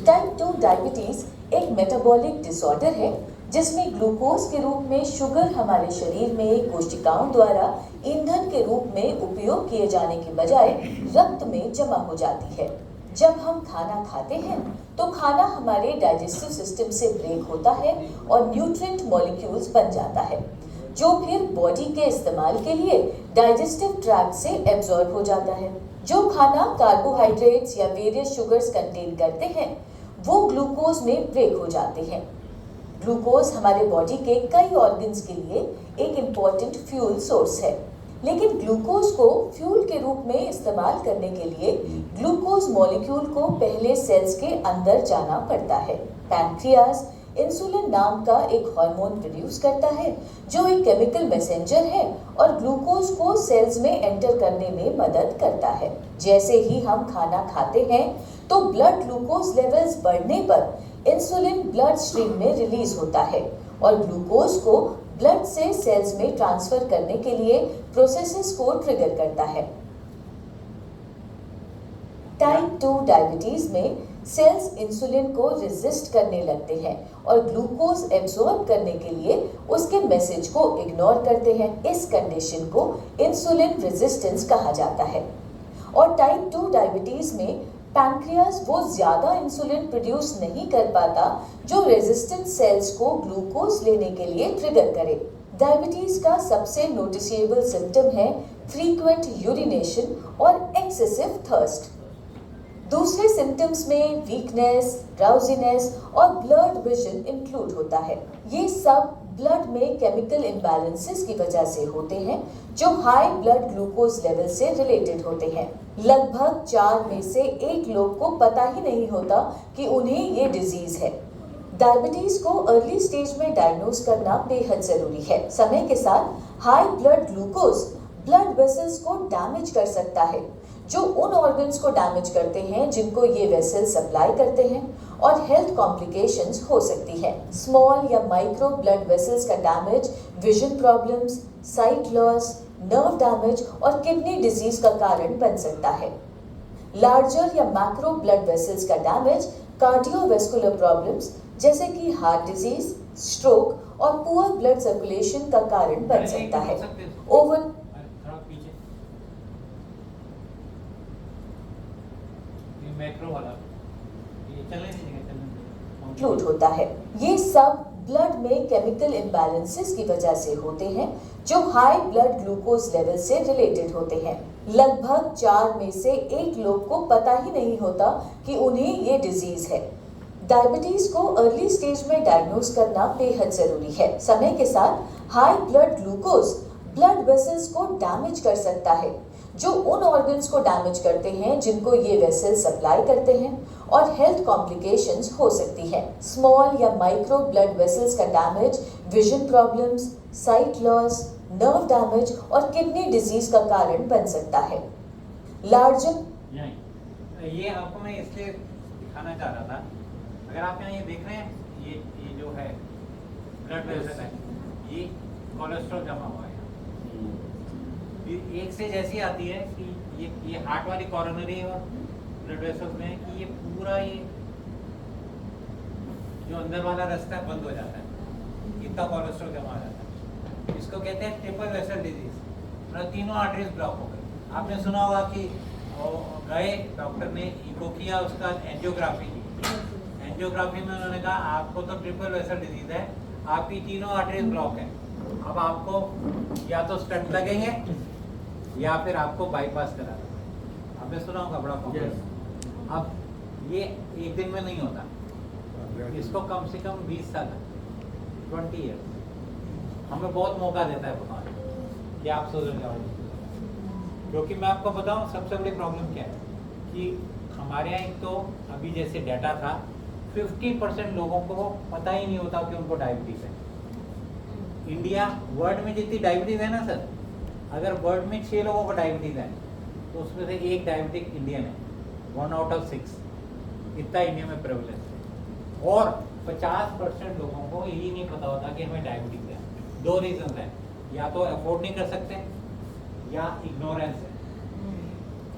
टाइप 2 डायबिटीज एक मेटाबॉलिक डिसऑर्डर है जिसमें ग्लूकोज के रूप में शुगर हमारे शरीर में कोशिकाओं द्वारा ईंधन के रूप में उपयोग किए जाने के बजाय रक्त में जमा हो जाती है। जब हम खाना खाते हैं तो खाना हमारे डाइजेस्टिव सिस्टम से ब्रेक होता है और न्यूट्रिएंट मॉलिक्यूल्स बन जाता है, जो फिर बॉडी के इस्तेमाल के लिए डाइजेस्टिव ट्रैक्ट से एब्जॉर्ब हो जाता है। जो खाना कार्बोहाइड्रेट्स या वेरियस शुगर्स कंटेन करते हैं वो ग्लूकोज में ब्रेक हो जाते हैं। ग्लूकोज हमारे बॉडी के कई ऑर्गन्स के लिए एक इम्पॉर्टेंट फ्यूल सोर्स है, लेकिन ग्लूकोज को फ्यूल के रूप में इस्तेमाल करने के लिए ग्लूकोज मॉलिक्यूल को पहले सेल्स के अंदर जाना पड़ता है। पैनक्रियाज इंसुलिन नाम का एक हार्मोन प्रोड्यूस करता है जो एक केमिकल मैसेंजर है और ग्लूकोज को सेल्स में एंटर करने में मदद करता है। जैसे ही हम खाना खाते हैं तो ब्लड ग्लूकोज लेवल्स बढ़ने पर इंसुलिन ब्लड स्ट्रीम में रिलीज होता है और ग्लूकोज को ब्लड से सेल्स में ट्रांसफर करने के लिए प्रोसेसेस को ट्रिगर करता है। टाइप 2 डायबिटीज में सेल्स इंसुलिन को रेजिस्ट करने लगते हैं और ग्लूकोज एब्सॉर्ब करने के लिए उसके मैसेज को इग्नोर करते हैं। इस कंडीशन को इंसुलिन रेजिस्टेंस कहा जाता है। और टाइप 2 डायबिटीज में पैंक्रियाज वो ज्यादा इंसुलिन प्रोड्यूस नहीं कर पाता जो रेजिस्टेंट सेल्स को ग्लूकोज लेने के लिए ट्रिगर करे। डायबिटीज का सबसे नोटिसेबल सिम्टम है फ्रीक्वेंट यूरिनेशन और एक्सेसिव थर्स्ट। दूसरे सिम्टम्स में वीकनेस, ड्राउजीनेस और ब्लर्ड विजन इंक्लूड होता है। ये सब ब्लड में केमिकल इम्बैलेंसेस की वजह से होते हैं जो हाई ब्लड ग्लूकोज लेवल से रिलेटेड होते हैं। लगभग 4 में से 1 लोग को पता ही नहीं होता कि उन्हें ये डिजीज है। डायबिटीज को अर्ली स्टेज में डायग्नोज करना बेहद जरूरी है। समय के साथ high blood glucose blood vessels को डैमेज कर सकता है जो उन ऑर्गन्स को डैमेज करते हैं जिनको ये वेसल सप्लाई करते हैं और हेल्थ कॉम्प्लिकेशंस हो सकती है। स्मॉल या माइक्रो ब्लड वेसल्स का damage vision problems, site loss, nerve damage और किडनी डिजीज का कारण बन सकता है। लार्जर या मैक्रो ब्लड वेसल्स का डैमेज कार्डियोवैस्कुलर प्रॉब्लम्स जैसे कि हार्ट डिजीज, स्ट्रोक और पुअर ब्लड सर्कुलेशन का कारण बन सकता है। ओवर मैक्रो वाला ये चलने इंक्लूड होता है। ये सब ब्लड में केमिकल इम्बैलेंसेस की वजह से होते हैं जो हाई ब्लड ग्लूकोज लेवल से रिलेटेड होते हैं। लगभग 4 में से 1 लोग को पता ही नहीं होता कि उन्हें ये डिजीज है। डायबिटीज को अर्ली स्टेज में डायग्नोज करना बेहद जरूरी है। समय के साथ high blood glucose blood vessels को डैमेज कर सकता है जो उन ऑर्गन्स को डैमेज करते हैं जिनको ये वेसल सप्लाई करते हैं और हेल्थ कॉम्प्लिकेशंस हो सकती है। स्मॉल या माइक्रो ब्लड वेसल्स का damage vision problems, site loss, nerve damage और किडनी डिजीज का कारण बन सकता है। लार्जर ये आपको मैं इसलिए दिखाना चाह रहा था, अगर आप यहाँ ये देख रहे हैं, ये जो है ब्लड वेसल है, ये कोलेस्ट्रॉल जमा हुआ है। एक से जैसी आती है कि ये हार्ट वाली कॉरोनरी और ब्लड वेसल्स में कि ये पूरा ये जो अंदर वाला रास्ता बंद हो जाता है, इतना कोलेस्ट्रॉल जमा हो जाता है। इसको कहते हैं ट्रिपल वेसल डिजीज, मतलब तीनों आर्टरीज ब्लॉक हो गई। आपने सुना होगा कि गए डॉक्टर ने इको किया, उसका एंजियोग्राफी की। एंजियोग्राफी में उन्होंने कहा आपको तो ट्रिपल वेसल डिजीज है, आपकी तीनों आर्टरीज ब्लॉक है, अब आपको या तो स्टंट लगेंगे या फिर आपको बाईपास कराना। आपने सुना होगा बड़ा प्रॉब्लम। अब ये एक दिन में नहीं होता, इसको कम से कम 20 साल 20 ईयर्स हमें बहुत मौका देता है भगवान कि आप सुधर जाओ। क्योंकि मैं आपको बताऊं सबसे बड़ी प्रॉब्लम क्या है कि हमारे यहाँ एक तो अभी जैसे डाटा था 50% लोगों को पता ही नहीं होता कि उनको डायबिटीज है। इंडिया वर्ल्ड में जितनी डायबिटीज है ना सर, अगर वर्ल्ड में 6 लोगों को डायबिटीज है तो उसमें से 1 डायबिटिक इंडियन है, 1 आउट ऑफ 6, इतना इंडिया में प्रेवलेंस है। और 50% लोगों को यही नहीं पता होता कि हमें डायबिटीज है। 2 रीजन है, या तो अफोर्ड नहीं कर सकते या इग्नोरेंस है।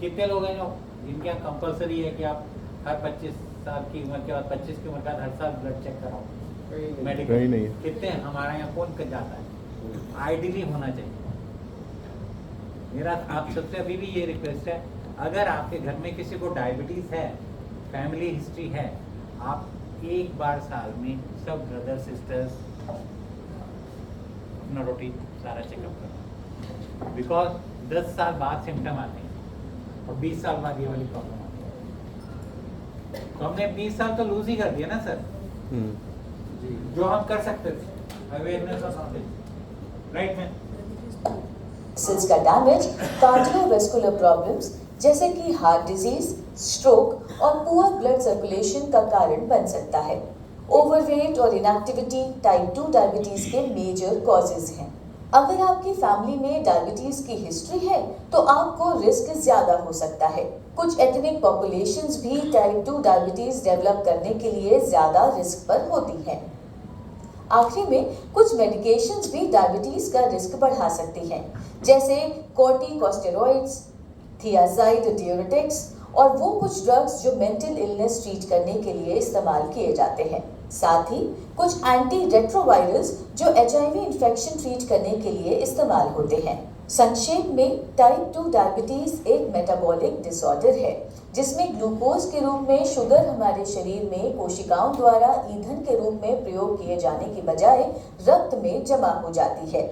कितने लोग हैं जो जिनके यहाँ कंपलसरी है कि आप हर 25 साल की उम्र के बाद 25 की उम्र के बाद हर साल ब्लड चेक कराओ मेडिकल? नहीं। कितने हमारे यहाँ कौन कर जाता है? आइडियली होना चाहिए। मेरा आप सबसे अभी भी ये रिक्वेस्ट है, अगर आपके घर में किसी को डायबिटीज है, फैमिली हिस्ट्री है, आप एक बार साल में सब ब्रदर सिस्टर्स अपना रूटीन सारा चेकअप करो। बिकॉज 10 साल बाद सिम्टम आते हैं और 20 साल बाद ये वाली प्रॉब्लम आती है। तो हमने 20 साल तो लूज ही कर दिया ना सर, जो हम कर सकते थे अवेयरनेस और नॉलेज, राइट मैन। सेल्स का डैमेज कार्डियोवैस्कुलर प्रॉब्लम्स जैसे कि हार्ट डिजीज, स्ट्रोक और पुअर ब्लड सर्कुलेशन का कारण बन सकता है। ओवरवेट और इनएक्टिविटी टाइप 2 डायबिटीज के मेजर कॉजेज हैं। अगर आपकी फैमिली में डायबिटीज की हिस्ट्री है तो आपको रिस्क ज्यादा हो सकता है। कुछ एथनिक पॉपुलेशंस भी टाइप 2 डायबिटीज डेवलप करने के लिए ज्यादा रिस्क पर होती हैं। आखिरी में कुछ मेडिकेशंस भी डायबिटीज का रिस्क बढ़ा सकती हैं, जैसे कॉर्टिकोस्टेरॉइड्स, थियाजाइड डाययूरेटिक्स और वो कुछ ड्रग्स जो मेंटल इलनेस ट्रीट करने के लिए इस्तेमाल किए जाते हैं। साथ ही कुछ एंटी रेट्रोवायरल्स जो HIV इन्फेक्शन ट्रीट करने के लिए इस्तेमाल होते हैं। संक्षेप में, टाइप 2 डायबिटीज एक मेटाबॉलिक डिसऑर्डर है जिसमें ग्लूकोज के रूप में शुगर हमारे शरीर में कोशिकाओं द्वारा ईंधन के रूप में प्रयोग किए जाने की बजाय रक्त में जमा हो जाती है।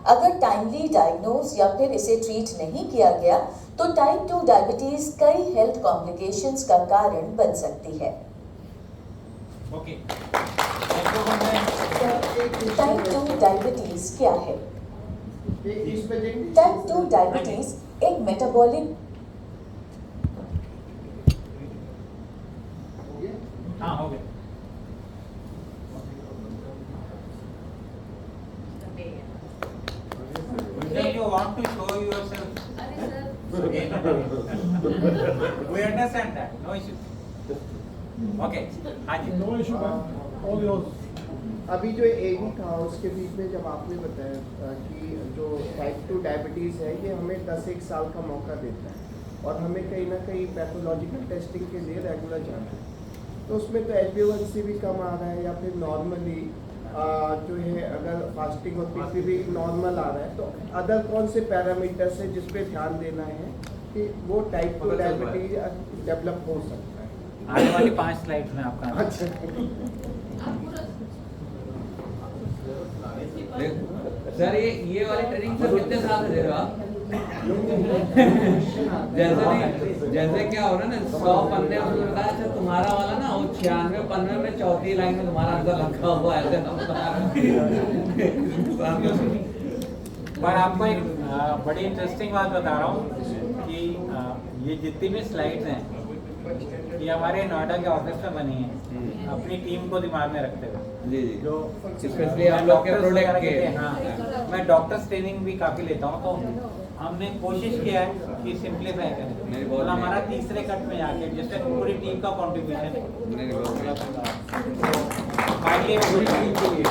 अगर टाइमली डायग्नोज या फिर इसे ट्रीट नहीं किया गया तो टाइप 2 डायबिटीज कई हेल्थ कॉम्प्लिकेशंस का कारण बन सकती है। ओके। टाइप 2 डायबिटीज क्या है? टाइप 2 डायबिटीज एक मेटाबॉलिक हाँ हो गया। You want to show yourself. We understand that. No issue. Okay. हाँ जी. No issue, all yours. अभी जो एवी था उसके बीच में जब आपने बताया कि जो टाइप 2 डायबिटीज़ है ये हमें 10-1 साल का मौका देता है और हमें कहीं ना कहीं पैथोलॉजिकल टेस्टिंग के लिए रेगुलर जाना है। तो उसमें तो HbA1c भी कम आ रहा है या फिर नॉर्मली जो है अगर फास्टिंग और पीपी भी नॉर्मल आ रहा है तो अदर कौन से पैरामीटर्स है जिस पे ध्यान देना है कि वो टाइप 2 डायबिटीज डेवलप हो सकता है। आने वाली 5 स्लाइड्स में आपका सर ये वाली ट्रेनिंग सर कितने साल से दे रहे हो आप? जैसे क्या हो रहा है ना 100 पन्ने उसमें बताया अच्छा तुम्हारा वाला ना वो 96 पन्ने में चौथी लाइन में तुम्हारा आंसर रखा हुआ है ऐसे पर आपको एक बड़ी इंटरेस्टिंग बात बता रहा हूँ कि ये जितनी भी स्लाइड्स हैं ये हमारे नोएडा के ऑफिस में बनी है अपनी टीम को दिमाग में रखते हुए। जी जी। जो स्पेशली आप लोग के प्रोडक्ट के हाँ मैं डॉक्टर्स ट्रेनिंग भी काफ़ी लेता हूँ तो हमने कोशिश किया है कि सिंप्लीफाई करें और हमारा तीसरे कट में आके जिसमें पूरी टीम का कॉन्ट्रीब्यूशन पूरी टीम के लिए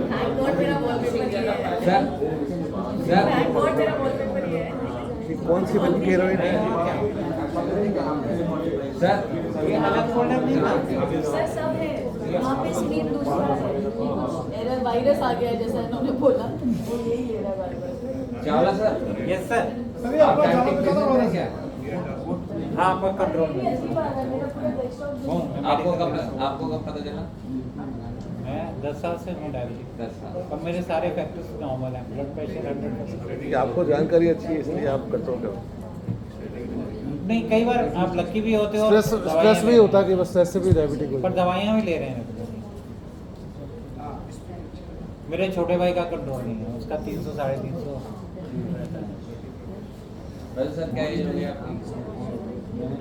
थैंक गॉड मेरा वॉलपेपर ये है। सर थैंक गॉड मेरा वॉलपेपर ये है। कौन सी फिल्म की हीरोइन है? सर ये अलग फोल्डर नहीं था सर सब है यहाँ पे स्क्रीन दूसरा है एरर वायरस आ गया है जैसा इन्होंने बोला वो यही है error virus. Chawla sir yes sir आप टाइपिंग कर रहे हैं क्या? हाँ आपका कंट्रोल में आपको कब पता चला? मैं 10 साल से हूँ डायबिटिक 10 साल। अब मेरे सारे फैक्टर्स नॉर्मल हैं ब्लड प्रेशर 100%। आपको जानकारी अच्छी है इसलिए आप कंट्रोल करो। नहीं कई बार आप लकी भी होते हो स्ट्रेस भी होता है कि बस स्ट्रेस से भी डायबिटिक हो पर दवाइयाँ भी ले रहे हैं मेरे छोटे भाई का कंट्रोल नहीं है उसका 300 350 रहता है। वैसे सर क्या एज हो गई आपकी?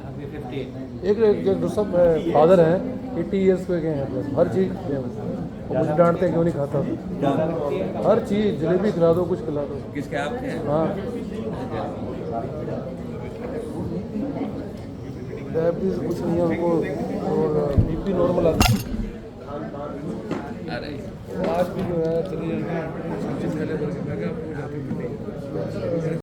अभी 58 एक जो सब फादर हैं 80 इयर्स पे गए हैं प्लस हर चीज़ वो मुझे डांटते क्यों नहीं खाता हर चीज़ जलेबी खिला दो कुछ खिला दो। किसके आपके हैं? हाँ डायबिटीज़ कुछ नहीं है उनको और बीपी नॉर्मल आता है। अरे आज भी जो है चली जाती है पहले करके मैं क्या आपको जाती थी